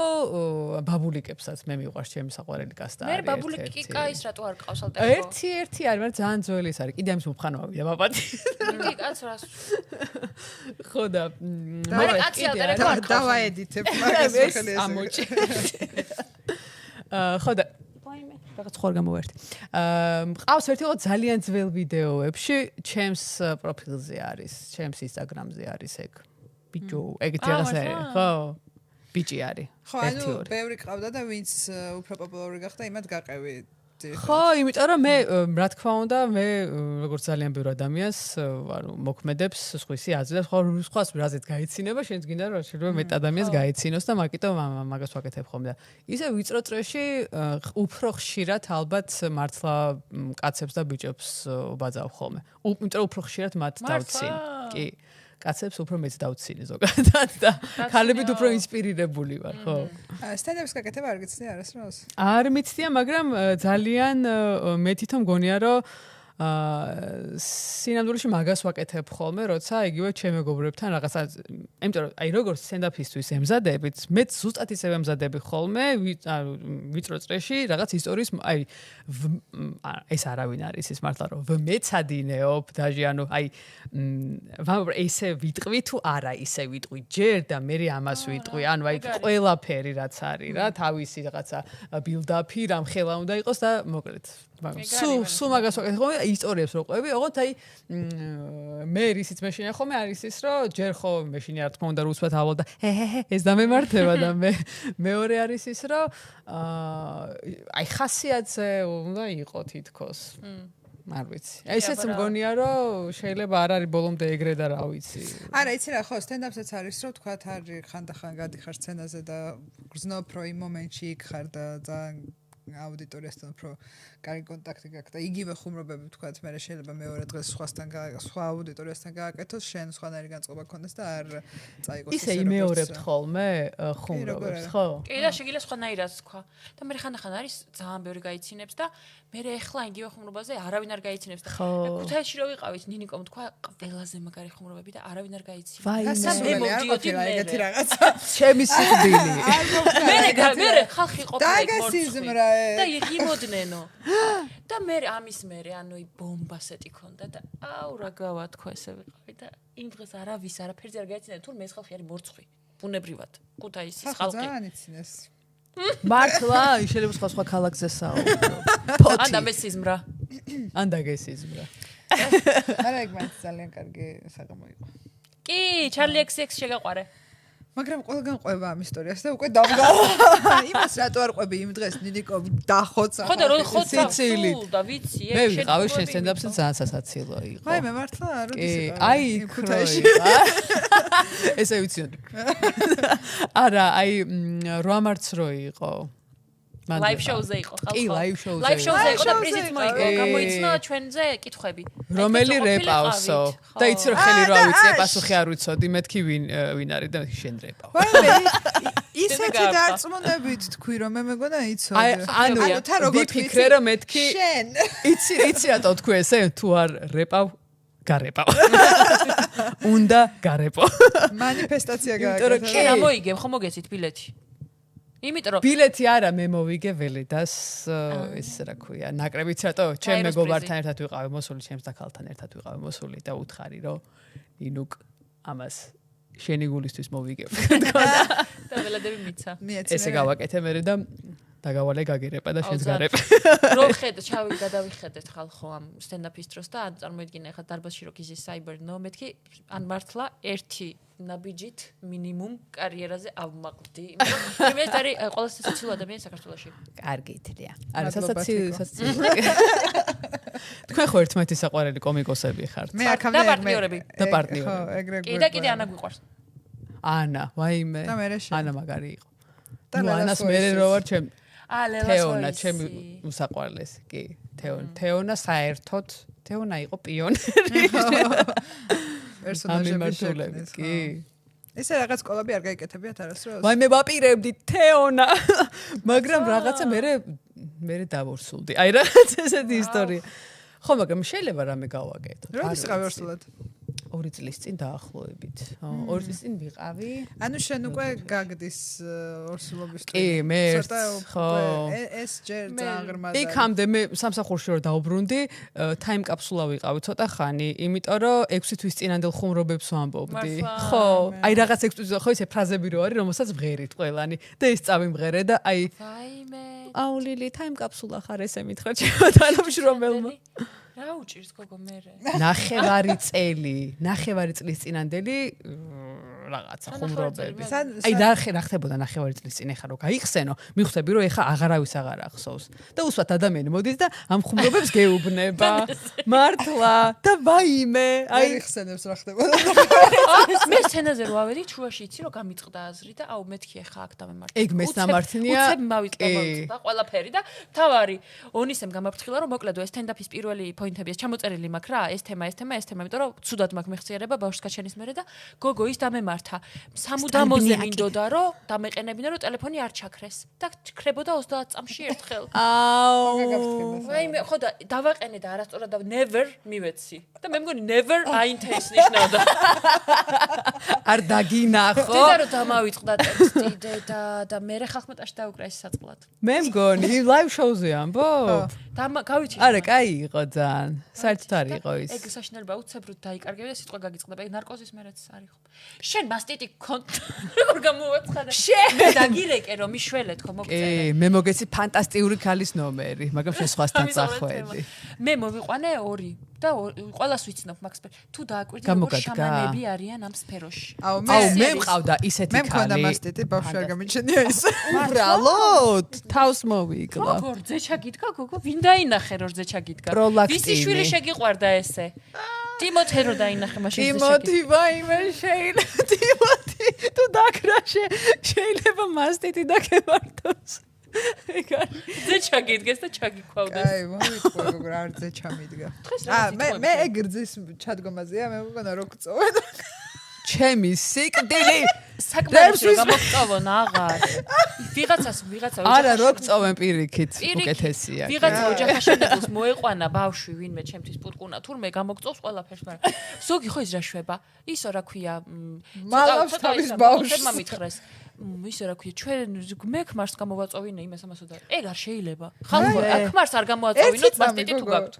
ბაბულიკებსაც მე მიყვარს ჩემი საყვარელი კასტა არის. მე ბაბულიკიკა ის რატო არ ყავს ალტერნატივა? ერთი არის, მაგრამ ძალიან ძველი ის არის. კიდე ამის უფხანავია ბაბათი. კი კაც რას. ხო და მაგრამ კაცი ალტერნატივა არ ყავს. დავაედიტებ მაგას ხელი ეს. ამოჭი. ხო და რაღაც ხوار გამოვერტი. მყავს ერთი ძალიან ძველ ვიდეოებში, ჩემს პროფილზე არის, ჩემს ინსტაგრამზე არის ეგ. ბიჭო, ეგეთი რაღაცა არის, ხო? ბიჭი არის. ხო, ანუ ბევრი ყავდა და ვინც უფრო პოპულარული გახდა, იმათ გაყევი. ხო, იმიტომ რომ მე რა თქმა უნდა, მე როგორც ძალიან ბევრი ადამიანს, ანუ მოქმედებს სხვისი აზრებს, სხვა რაზეც გაიცინება, შენც გინდა რომ შეიძლება მეტ ადამიანს გაიცინოს და მაგიტომ მაგას ვაკეთებ ხოლმე. ისე ვიწრო წრეში უფრო ხშირად ალბათ მართლა კაცებს და ბიჭებს ვბაძავ ხოლმე. იმიტომ რომ უფრო ხშირად მათ დავცინ. კი. კაცებს უფრო მეც დავცინე ზოგადად და ქალებით უფრო ინსპირირებული ვარ, ხო. სტენდაპს გაკეთება არ გიცნი არასდროს? არ მიცდია, მაგრამ ძალიან მე თვითონ მგონია, რომ სინამდვილეში მაგას ვაკეთებ ხოლმე, როცა იგივე ჩემ მეგობრებთან რაღაცა, იმიტომ რომ აი როგორც სტენდაპისტვის ემზადებით, მეც ზუსტად ისევ ემზადები ხოლმე, ვიწრო წრეში რაღაც ისტორიის, აი ეს არავინ არის ის მართლა რომ ვმეცადინეობ, დაჟე ანუ აი ესე ვიტყვი თუ არა ისე ვიტყვი ჯერ და მე ამას ვიტყვი, ანუ აი ყველაფერი რაც არის რა, თავისი რაღაცა ბილდაპი, რამ ხელა უნდა იყოს და მოკლედ სულ მაგას ვაკეთებ ხოლმე ისტორიებს რო ყვები, ოღონდ აი მე ისიც მეშინია ხოლმე არის ის რომ ჯერ ხო მეშინია რა თქმა უნდა რუსულად ავლა და ეს დამემართება და მეორე არის ის რომ აი ხასიათზე უნდა იყო თითქოს. არ ვიცი. ესეც მგონია რომ შეიძლება არ არის ბოლომდე ეგრე და რა ვიცი. არა, იცი რა, ხო, სტენდაპსაც არის რომ თქვათ არის ხანდახან გადიხარ სცენაზე და გრძნობ რომ იმ მომენტში იქ ხარ და ძალიან აუდიტორიასთან უფრო კარგი კონტაქტი გაქვს და იგივე ხუმრობები თქვათ, მე შეიძლება მეორე დღეს სხვა აუდიტორიასთან გააკეთოს, შენ სხვანაირი განწყობა გქონდეს და არ წაიღოს ისე იმეორებთ ხოლმე ხუმრობებს, ხო? კი და შეგიძლია სხვანაირად თქვა. და მე ხანდახან არის ძალიან ბევრი გაიცინებს და მე ეხლა იგივე ხუმრობაზე არავინ არ გაიცინებს და ქუთაისში რო ვიყავით, ნინიკომ თქვა ყველაზე მაგარი ხუმრობები და არავინ არ გაიცინა. მე მოვიდიოდი ეგეთი რაღაცა. ჩემი სიკვდილი. მე ხალხი ყოფილი მორცხვი. და იმოდნენო. და მე ამის მერე ანუ ბომბასეტი ქონდა და აუ რა გავათქვა ესე ვიყავი და იმ დღეს არავის არაფერზე არ გაიცინა თუ მე ეს ხალხი არის მორცხვი ბუნებრივად ქუთაისის ხალხი ძალიან იცინეს მართლა შეიძლება სხვა ქალაქზე საუბრო ან დამესიზმრა ან დაგესიზმრა არა ეგ მაინც ძალიან კარგი საღამო იყო კი ჩარლი XX შეგაყვარე მაგრამ ყველგან ყვება ამ ისტორიას და უკვე დავგავა. იმას რატო არ ყვები იმ დღეს ნინიკო დახოცა. ხო და რო ხოცა სიცილი. და ვიცი მე ვიყავი შენ სტენდაპზე ძალიან სასაცილო იყო. აი მე მართლა როდის იყო? აი ქუთაისში. ესე ვიციოდი. არა, აი 8 მარტს რო იყო. live show-ზე იყო ხალხო. კი, live show-ზე. live show-ზე იყო და live პრიზიც show-ზე მოიგო. იყო. გამოიცნო ჩვენზე კითხვები. რომელი რეპავსო? და იცი რომ ხელი რო და ავიწია, აშ. პასუხი არ ვიცოდი, მეთქი ვინ არის და შენ რეპავ. ისეთი დარწმუნებით თქვი რომ მე მეგონა იცოდი. აი, ანუ თან როგორ ვიფიქრე რომ მეთქი შენ. იცი რატო თქვი ესე თუ არ რეპავ გარეპავ. უნდა გარეპო. მანიფესტაცია იმიტომ რომ გააკეთა. შენ ამოიგებ ხომ მოგეცით ბილეთი? იმიტომ რომ ბილეთი არა მე მოვიგე ველედას ეს რა ქვია ნაკრებიც რატო ჩემ გაეროს მეგობართან პრიზი. ერთად ვიყავი მოსული ჩემს და ქალთან ერთად ვიყავი მოსული და უთხარი რომ ნინუკ ამას შენი გულისთვის მოვიგებ და ველადები მიცა. ესე გავაკეთე მე და დაგავალე გაგერეპა და შენს გარეპ რო ხედე გადავიხედეთ ხალხო ამ სტენდაპის დროს და ან წარმოიდგინე ხა დარბაზში რო გიზის საიბერნო მეთქი ან მართლა ერთი ნაბიჯით მინიმუმ კარიერაზე ავმაყდი. მე არის ყველაზე სასაცილო ადამიანი საქართველოში. კარგი თლია არა მადლობა, სასაცილო თქვენ ხო ერთმანეთის საყვარელი კომიკოსები ხართ მე აქამდე და პარტნიორები. და პარტნიორები. ხო, ეგრე კიდე ანა გვიყვარს. ანა ვაიმე და მერე შენ. ანა მაგარი იყო და ნუ ლელას ანას მე რო ვარ ჩემ ლელას თეონა ვაისი. ჩემი უსაყვარლესი კი თეონა საერთოდ თეონა იყო პიონერი პერსონაჟები ამიმართულებით შექმნეს, კი ესე რაღაც სკოლები არ გაიკეთებიათ არასდროს? ვაი მე ვაპირებდი თეონა მაგრამ რაღაცა მე დავორსულდი აი რაღაც ესეთი ისტორია ხო მაგრამ შეიძლება რამე გავაკეთო როდის იყავი ორსულად? 2 წლის წინ დაახლოებით 2 წლის წინ ვიყავი ანუ შენ უკვე გაგდის ორსულობის კი მე ხო ეს ჯერ ძალიან ღრმა და იქამდე მე სამსახურში რომ დავბრუნდი ტაიმ კაფსულა ვიყავი ცოტა ხანი იმიტომ რომ 6 თვის წინანდელ ხუმრობებს ვამბობდი ხო აი რაღაც 6 თვის ხო ისე ფრაზები რო არის რომელსაც ვღერით ყველანი და ის წავიმღერე და აი ვაიმე აუ ლილი ტაიმ კაფსულა ხარ ესე მითხრა ჩემო თანამშრომელმა რა უჭირს გოგო მერე? ნახევარი წლის წინანდელი რაღაცა ხუმრობები. აი რა ხდებოდა ნახევარი წლის წინ ეხა რო გაიხსენო, მიხვდები რომ ეხა აღარავის აღარ ახსოვს. და უსვათ ადამიანი მოდის და ამ ხუმრობებს გეუბნება. მართლა და ვაიმე, აი აი ხსენებს რა ხდებოდა. მე სცენაზე რო ავედი, ჩუაში იცი რომ გამიწყდა აზრი და აუ მეთქი ეხა აქ დამემართე. ეგ მესამართნია. უცებ მავიწყდა ყველაფერი და თავარი ონისემ გამაფრთხილა რომ მოკლედო ეს სტენდაპის პირველი პოინტები ეს ჩამოწერილი მაქვს რა, ეს თემა, იმიტომ რომ ცუდად მაქვს მეხსიერება ბავშვს გაჩენის მერე და გოგო ის დამემართა. სამუდამოზე მინდოდა რომ დამეყენებინა რომ ტელეფონი არ ჩაქრეს და ჩქრებოდა 30 წამში ერთხელ. აუ ვაიმე, ხო და დავაყენე და არასწორად never მივეცი. და მე მგონი never აინთეს ნიშნავდა. არ დაგინახო. დედა რომ დამავიწყდა ტექსტი და მე ხალხმა ტაში დაუკრა ეს საწყლად. მე მგონი live show-ზე ამბობ. გავიჩი. არა, კაი იყო ძალიან. საერთოდ არ იყო ის. ეგ საშინელება უცებროდ დაიკარგებია და სიტყვა გაგიწყდება. ეგ ნარკოზის მერეც არის ხო. შენ მასტიტი კონტ როგორ გამოვაცხადე? შენ დაგირეკე რომ მიშველეთ ხო მოგწერე. მე მოგეცი ფანტასტიკური ქალის ნომერი, მაგრამ შენ სხვასთან წახვედი. მე მოვიყვანე 2 და ყველას ვიცნობ მაგ სფეროში. თუ დააკვირდი როგორ გამოგადგა. შამანები არიან ამ სფეროში. აუ აუ მე მყავდა ისეთი მე მქონდა ქალი. მასტიტი ბავშვი არ გამიჩენია ის. უბრალოდ თავს მოვიკლა. როგორ ძეჩა გიდგა გოგო? ვინ დაინახე რომ ძეჩა გიდგა? პროლაქტინი. ვისი შვილი შეგიყვარდა ესე? ტიმოთე რო დაინახე მაშინ ძეჩა. ტიმოთი ვაიმე შეიძლება ტიმოთი თუ დაკრაშე შეიძლება მასტიტი დაგემართოს. ძეჩა გიდგეს და ჩაგიქვავდეს. აი, მოვიყვე როგორ არ ძე ჩამიდგა. მე ეგ რძის ჩადგომაზეა, მე მგონა რო გწოვენ. ჩემი სიკვდილი საკმაოდ გამოგწოვონ აღარ. ვიღაცა არა რო გწოვენ პირიქით უკეთესია. ვიღაცა ოჯახაშენებელს მოეყვანა ბავშვი ვინმე ჩემთვის პუტკუნა თურმე გამოგწოვს ყველაფერს მაგრამ ზოგი ხო ის რა შვება ისო რა ქვია მალავს თავის ბავშვს მამითხრეს ისე რა ქვია ჩვენ მექმარს გამოვაწოვინე იმას ამასო და ეგ არ შეიძლება ხალხო აქ ხმარს არ გამოაწოვინოთ მასტიტი თუ გაქვთ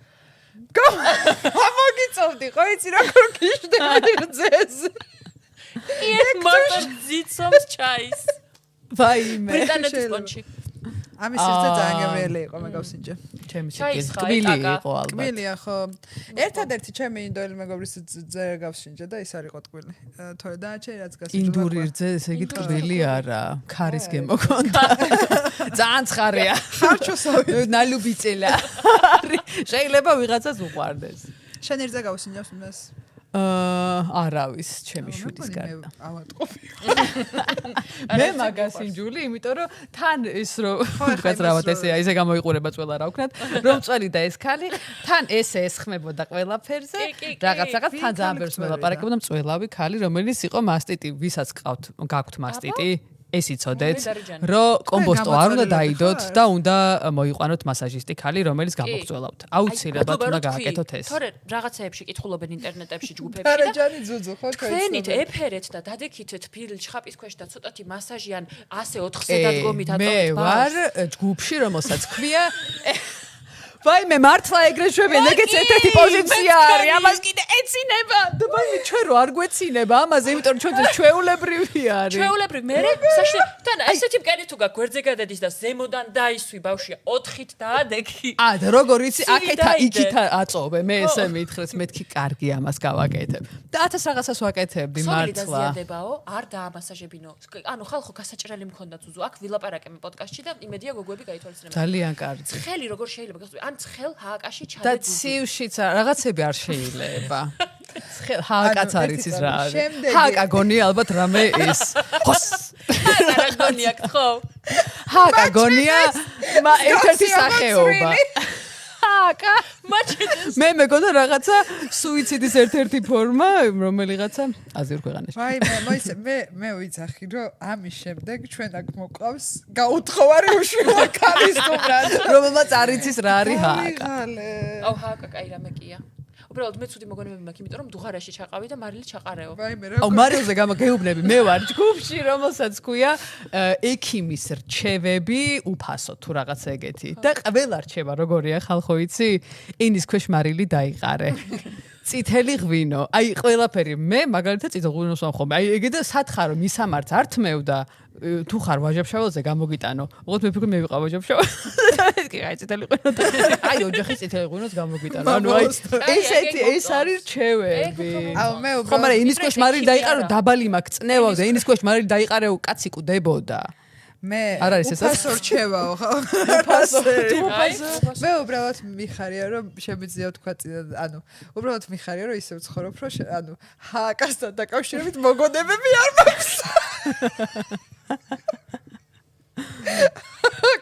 გამოგიწოვდი ხო იცი როგორ გიშდები რძეს ეს მარტო ძიცობს ჩაის ვაიმე ბრიტანეთის პონჩი ამის სიძე ძალიან გემრიელი იყო, მე გავსინჯე. ჩემი ჩაის სიკი ხა, კბილი ეტაკა. იყო ალბათ. ტკბილია ხო? ერთადერთი ჩემი ინდოელი მეგობრის ძე გავსინჯე და ის არ იყო ტკბილი. თორე დანარჩენი რაც გასინჯდა. ინდური რძე, ესე იგი ტკბილი არა, ქარის გემოქონდა. ძალიან ცხარია. ხარჩოსავი. ნალუბიწილა. შეიძლება ვიღაცას უყვარდეს. შენ ერთზე გავსინჯავს მას. არავის ჩემი შვიდის გარდა. ავატყოფი. მე მაგასინჯული, იმიტომ რომ თან ის რომ გაწრავად ესე გამოიყურება წველა რა ვქნათ, რომ წველი და ეს ქალი თან ესე ესხმებოდა ყველაფერზე, რაღაც თან ძალიან ბევრს მელაპარაკებოდა წველავი ქალი, რომელიც იყო მასტიტი, ვისაც გაქვთ მასტიტი. ეს იცოდეთ, რომ კომბოსტო არ უნდა დაიდოთ და უნდა მოიყვანოთ მასაჟისტი ქალი, რომელიც გამოგწველავთ. აუცილებლად უნდა გააკეთოთ ეს. თორე რაღაცეებში კითხულობენ ინტერნეტებში ჯგუფებში და დარეჯანი ძუძუ ხო თქვენით ეფერეთ და დადექით თბილ ჩხაპის ქვეშ და ცოტათი მასაჟი ან ასე 4-ზე დადგომით ატოვეთ. მე ვარ ჯგუფში, რომელსაც ქვია ვაი მე მართლა ეგრე შვებიან, ეგეც ერთ-ერთი პოზიცია არის. ამას კიდე ეცინება. და ვაი ჩვენ რო არ გვეცინება ამაზე, იმიტომ რომ ჩვენ ჩვეულებრივი არის. ჩვეულებრივ მე საშლი თან ესეთი მკერდი თუ გაქვს გვერდზე გადადის და ზემოდან დაისვი ბავშვია 4-ით დაადექი. და როგორ იცი, აქეთა იქითა აწოვე, მე ესე მითხრეს, მეთქი კარგი ამას გავაკეთებ. და 1000 რაღაცას ვაკეთებდი სოლი მართლა. დაზიანდებაო, არ დაამასაჟებინო. ანუ ხალხო გასაჭრელი მქონდა ძუძუ. აქ ვილაპარაკებ პოდკასტში და იმედია გოგოები გაითვალისწინებენ. ძალიან კარგი. ხელი როგორ შეიძლება გასწვი? ან ცხელ ჰააკაში და ჩადე ძუძუ. ცივშიც რაღაცები არ შეიძლება. ცხელ ჰააკაც არის ის რა არის. შემდეგი. ჰააკა გონია ალბათ რამე ის. ჰოს. ჰააკა გონია ხო? ჰააკა გონია ერთ-ერთი სახეობა. ჰააკა მაჩედეს. მე მეგონა რაღაცა სუიციდის ერთ-ერთი ფორმა, რომელიღაცა აზიურ ქვეყანაში. ვაი მე ვიცახი რომ ამის შემდეგ ჩვენ აქ მოყავს გაუთხოვარი უშვილო ქალის თუმრად რომელმაც არ იცის რა არის ჰააკა. აუ ჰააკა კაი რამე კია. უბრალოდ მე ცუდი მოგონებები მაქვს, იმიტომ რომ დუღარაში ჩაყავი და მარილი ჩაყარეო. ვაი მე აუ მარილზე გამოგეუბნები, მე ვარ ჯგუფში, რომელსაც ქვია ექიმის რჩევები უფასო თუ რაღაცა ეგეთი. და ყველა რჩება როგორია ხალხო იცი? ენის ქვეშ მარილი დაიყარე. წითელი ღვინო. აი ყველაფერი მე მაგალითად წითელ ღვინოს ვამხობ. აი ეგე და სათხარო მისამართს არ თმევდა თუ ხარ ვაჟაბშაველზე გამოგიტანო. უღოთ მე ფიქრობ მე ვიყავ ვაჟაბშაველზე. კი აი წითელი ღვინო. აი ოჯახის წითელი ღვინოს გამოგიტანო. ანუ აი ეს არის რჩევები. აუ მე ხო მაგრამ ენის ქვეშ მარილი დაიყარო დაბალი მაქვს წნევავდა. ენის ქვეშ მარილი დაიყარეო კაცი კვდებოდა. მე არ არის ესეც? უფასო რჩევაო ხო? მე უბრალოდ მიხარია რომ შემიძლია თქვა ანუ უბრალოდ მიხარია რომ ისე ვცხოვრობ რომ ანუ ჰააკასთან დაკავშირებით მოგონებები არ მაქვს.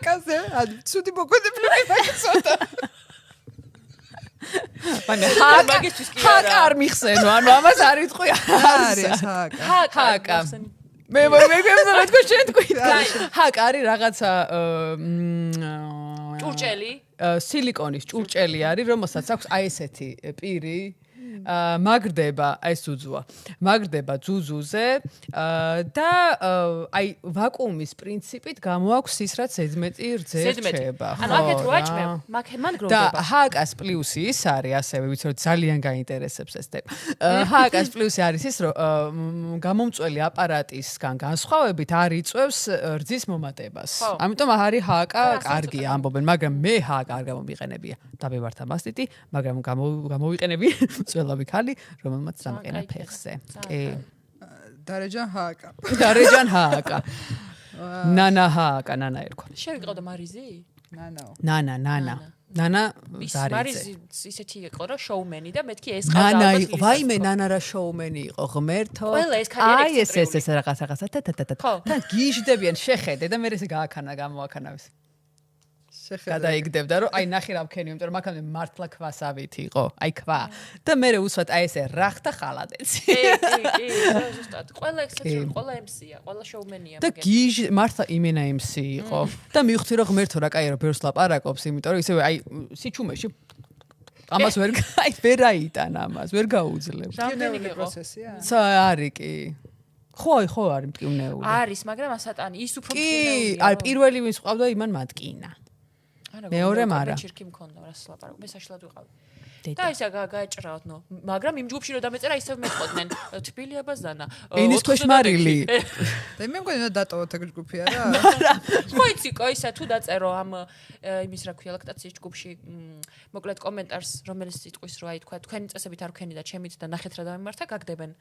კაზე ანუ ცუდი მოგონებები მაქვს ცოტა. მანე ჰააკა არ მიხსენო, ანუ ამას არ იტყვი. არის ჰააკა. ჰააკა. მე მეგონა თქვენ შენ თქვით. ჰააკა არის რაღაცა ჭურჭელი. სილიკონის ჭურჭელი არის, რომელსაც აქვს აი ესეთი პირი. მაგრდება ეს ძუძუა. მაგრდება ძუძუზე და აი ვაკუუმის პრინციპით გამოაქვს ის რაც ზედმეტი რძე რჩება. ანუ აქეთ რო აჭმევ, მან და გროვდება. ჰააკას პლუსი ის არის ასევე ვიცი რომ ძალიან გაინტერესებს ეს თემა. ჰააკას პლუსი არის ის რომ გამომწველი აპარატისგან განსხვავებით არ იწვევს რძის მომატებას. ამიტომ არის ჰააკა კარგი ამბობენ, მაგრამ მე ჰააკა არ გამომიყენებია. დაბევართა მასტიტი, მაგრამ გამოვიყენები წველავი ქალი, რომელმაც დამყენა ფეხზე. კი. დარეჯან ჰააკა. დარეჯან ჰააკა. ნანა ჰააკა, ნანა ერქვა. შევიყავდა მარიზი? ნანა. ნანა ის დარიძე. მარიზი ისეთი იყო რა შოუმენი და მეთქი ეს ნანა იყო, ვაიმე ნანა რა შოუმენი იყო, ღმერთო. ყველა ეს კარიერა აი ეს რაღაცა თან გიჟდებიან შეხედე და მე ესე გააქანა გამოაქანავს. გადაიგდებდა რომ აი ნახე რა ვქენი, იმიტომ რომ მაგამდე მართლა ქვასავით იყო, აი ქვა. და მე უსვათ აი ესე რახტა ხალადეცი. კი, ზუსტად. ყველა ექსცენტრული, ყველა MC-ია, ყველა შოუმენია. და მართლა იმენა MC იყო. და მივხვდი რომ ღმერთო რა კაი რომ ბევრს ლაპარაკობს, იმიტომ რომ ისევე აი სიჩუმეში ამას ვერ აიტან ამას, ვერ გაუძლებ. რამდენი პროცესია? არის კი. ხო არის მტკივნეული. არის, მაგრამ ასატანი ის უფრო მტკივნეულია. კი, აი პირველი ვინც ყავდა იმან მატკინა. მეორე მარა. ჩირკი მქონდა რას ლაპარაკობ. მე საშლად ვიყავი. და ისე გაეჭრაოთ ნო მაგრამ იმ ჯგუფში რომ დამეწერა ისევ მეტყოდნენ თბილი აბაზანა ენის ქვეშმარილი და მე მგონი უნდა დატოვოთ ეგ ჯგუფი არა ხო იცი ისა თუ დაწერო ამ იმის რა ქვია ლაქტაციის ჯგუფში მოკლედ კომენტარს რომელიც სიტყვის რო აი თქვა თქვენი წესებით არ ვქენი და ჩემით და ნახეთ რა დამემართა გაგდებენ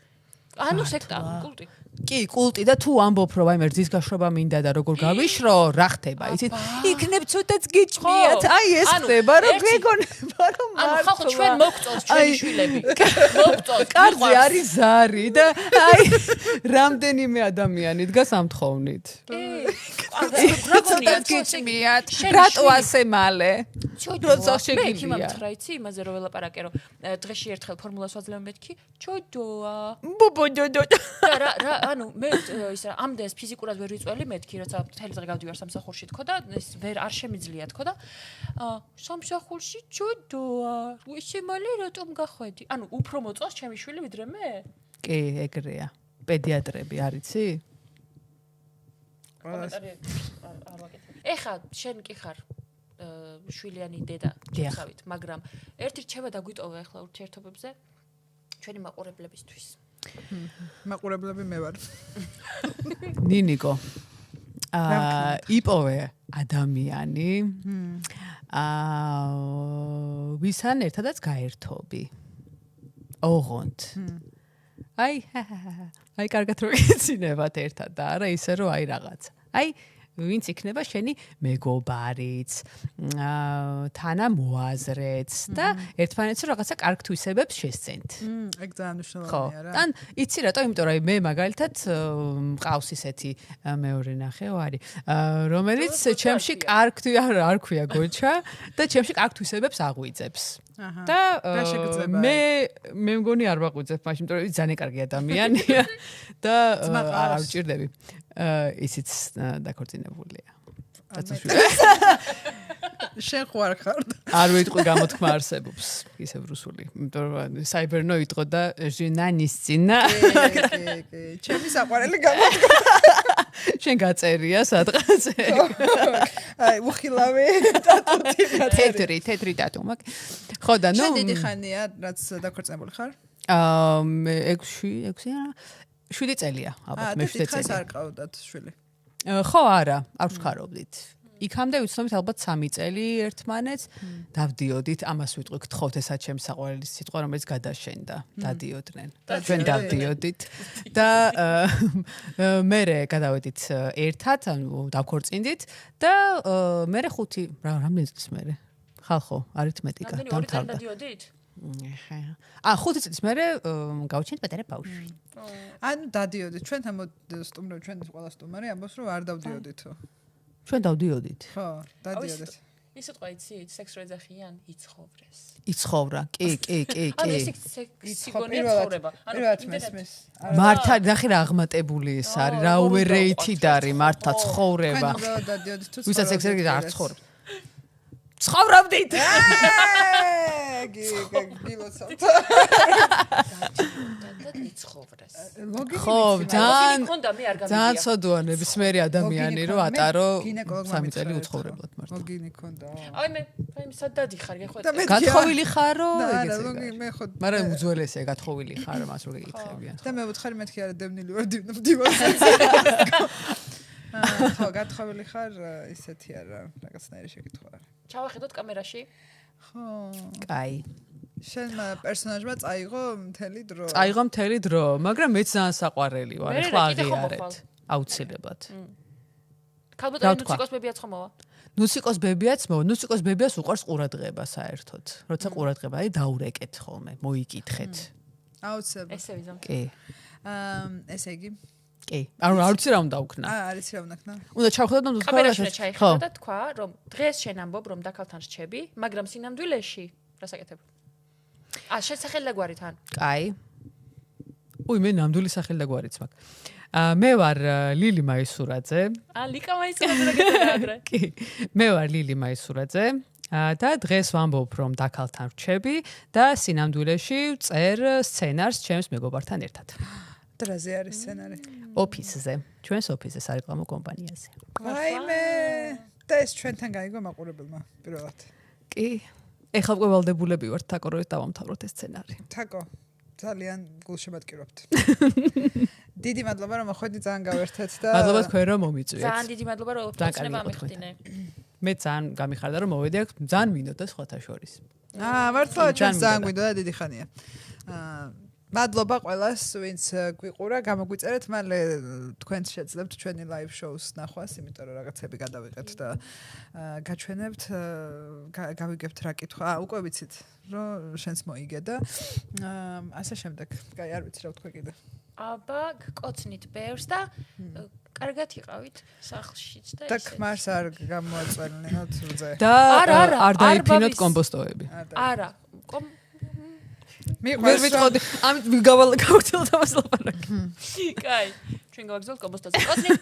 ანუ სექტა კულტი კი კულტი და თუ ამბობ რომ აი მერძის გაშრობა მინდა და როგორ გავიშრო რა ხდება იცით იქნებ ცოტაც გიჭმიათ აი ეს ხდება რომ გეგონება რომ ანუ ხალხო ჩვენ მოგწონს ჩვენი შვილები მოგწონს კარზე არის ზარი და აი რამდენიმე ადამიანი დგას ამ თხოვნით გრაგონია გიჭმიათ რატო ასე მალე როცა შეგიძლია მე იმამთხრა იცი იმაზე რომ ველაპარაკე რომ დღეში ერთხელ ფორმულას ვაძლევ მეთქი ჩოდოა რა ანუ მე ისა ამდენს ფიზიკურად ვერ ვიწველი მეთქი როცა მთელი დღე გავდივარ სამსახურში თქო და ეს ვერ არ შემიძლია თქო და სამსახურში ჩოდოა ისე მალე რატომ გახვედი ანუ უფრო მოწონს ჩემი შვილი ვიდრე მე კი ეგრეა პედიატრები არიცი კომენტარი არ ვაკეთებ ეხა შენ კი ხარ შვილიანი დედა ჩავით მაგრამ ერთი რჩება დაგვიტოვე ახლა ურთიერთობებზე ჩვენი მაყურებლებისთვის მაყურებლები მე ვარ ნინიკო იპოვე ადამიანი ვისან ერთადაც გაერთობი ოღონდ აი კარგად რო იცინებათ ერთად და არა ისე რომ აი რაღაცა აი ვინც იქნება შენი მეგობარიც თანამოაზრეც და ერთმანეთს რაღაცა კარგ თვისებებს შესცენთ ეგ ძალიან მნიშვნელოვანია რა ან იცი რატო იმიტომ რომ მე მაგალითად მყავს ისეთი მეორე ნახევარი რომელიც ჩემში კარგ არ ქვია გოჩა და ჩემში კარგ თვისებებს აღვიძებს და მე მგონი არ ვაღვიძებ მაშინ იმიტომ რომ ძალიან კარგი ადამიანია და არ ვჭირდები ისიც დაქორწინებულია. შენ ხო არ ხარ? არ ვიტყვი გამოთქმა არსებობს ისევ რუსული. იმიტომ რომ საიბერნო იტყო და ჟინანის წინა. კი. ჩემი საყვარელი გამოთქმა. შენ გაწერია სადღაც. აი, უხილავე დატუტი. თეთრი დატუ მაგ. ხო და ნუ შენ დიდი ხანია რაც დაქორწინებული ხარ? 7 წელია, ალბათ მე 7 წელი. ხანს არ ყავდათ შვილი. ხო, არა, არ ვხარობდით. იქამდე ვიცნობთ ალბათ 3 წელი ერთმანეთს, დავდიოდით, ამას ვიტყვი, გთხოვთ ესაც ჩემს საყვარელი სიტყვა, რომელიც გადაშენდა, დადიოდნენ. ჩვენ დავდიოდით და მე გადავედით ერთად, ანუ დავქორწინდით და მე 5 რამდენი წლის მერე? ხალხო, არითმეტიკა დამთავრდა. დადიოდით? 5 წლის მერე გავჩენთ პატარა ბავშვი. ანუ დადიოდით, ჩვენთან სტუმრები, ჩვენი ყველა სტუმარი ამბობს, რომ არ დავდიოდითო. ჩვენ დავდიოდით. ხო, დადიოდით. ის თქვა იცი, სექს რო ეძახიან, იცხოვრეს. იცხოვრა, კი. ანუ ეს სიგონია ცხოვრება. პირველად მესმის. მართა ნახე რა აღმატებული ეს არის, რა overrated არის მართა ცხოვრება. ჩვენ დადიოდით თუ ვისაც სექს არ ცხოვრობს. ცხოვრობდით. გილოცავთ. იცხოვრეს. ხო, ძალიან ცოდოა ნებისმიერი ადამიანი რომ ატარო 3 წელი უცხოვრებლად მართლა. მოგინი ქონდა. აი მე სად დადიხარ, გეხვეწე. გათხოვილი ხარო? მე ხო მაგრამ უძველესია გათხოვილი ხარ, მას რო გეკითხებიან. და მე ვუთხარი მეთქი არა დევნილი ვარ დივასზე. ხო, გათხოვილი ხარ, ისეთი არა, რაღაცნაირი შეკითხვა არის. ჩავახედოთ კამერაში. ხო. კაი. შენ პერსონაჟმა წაიღო მთელი დრო. წაიღო მთელი დრო, მაგრამ მეც ძალიან საყვარელი ვარ, ახლა აღიარეთ. აუცილებლად. ქალბატონი ნუსიკოს ბებიაც ხომოვა. ნუსიკოს ბებიაც მოვა, ნუსიკოს ბებიას უყვარს ყურადღება საერთოდ. როცა ყურადღება არის, დაურეკეთ ხოლმე, მოიკითხეთ. აუცილებლად. ესე ვიზამ. კი. ესე იგი. კი. არ ვიცი რა უნდა ვქნა. არის რა უნდა ქნა. უნდა ჩავხედოთ და კამერაში ჩაიხედა და თქვა, რომ დღეს შენ ამბობ, რომ დაკალთან რჩები, მაგრამ სინამდვილეში რასაკეთებ? შენ სახელდაგვარი თან. კაი. უი, მე ნამდვილი სახელდაგვარიც მაქვს. მე ვარ ლილი მაისურაძე. ლიკა მაისურაძე და გეტყვი. კი. მე ვარ ლილი მაისურაძე. და დღეს ვამბობ, რომ დაკალთან რჩები და სინამდვილეში წერ სცენარს ჩემს მეგობართან ერთად. დრაზე არის სცენარი. ოფისზე. ჩვენს ოფისზე, სარეკლამო კომპანიაზე. ვაიმე. და ეს ჩვენთან გაიგო მაყურებელმა პირველად. კი. ეხლა უკვე ვალდებულები ვართ თაკო რომ დავამთავროთ ეს სცენარი. თაკო ძალიან გულშემატკივრობთ. დიდი მადლობა რომ მოხვედი ძალიან გავერთეთ და მადლობა თქვენ რომ მომიწვიეთ. ძალიან დიდი მადლობა რომ ოფიციალურად ამიხდინე. მე ძალიან გამიხარდა რომ მოვედი აქ ძალიან მინდოდა სხვათა შორის. მართლა ჩვენ ძალიან გვინდა და დიდი ხანია. მადლობა ყველას, ვინც გვიყურა, გამოგვიწერეთ, მალე თქვენც შეძლებთ ჩვენი live shows ნახვას, იმიტომ რომ რაღაცები გადავიღეთ და გაჩვენებთ, გავიგებთ რა კითხვა. უკვე ვიცით, რომ შენს მოიგე და ასე შემდეგ. კაი, არ ვიცი რა ვთქვი კიდე. აბა, გკოცნით ბევრს და კარგად იყავით სახლშიც და და ქმარს არ გამოაწვენინოთ ზე. და არ დაიფინოთ კომპოსტოები. არა, მე ვიტყოდი, ამით გავავთილოთ ამას ლაპარაკი. კაი, ჩვენ გავაგზავნოთ კომპოსტოზე. კოცნით.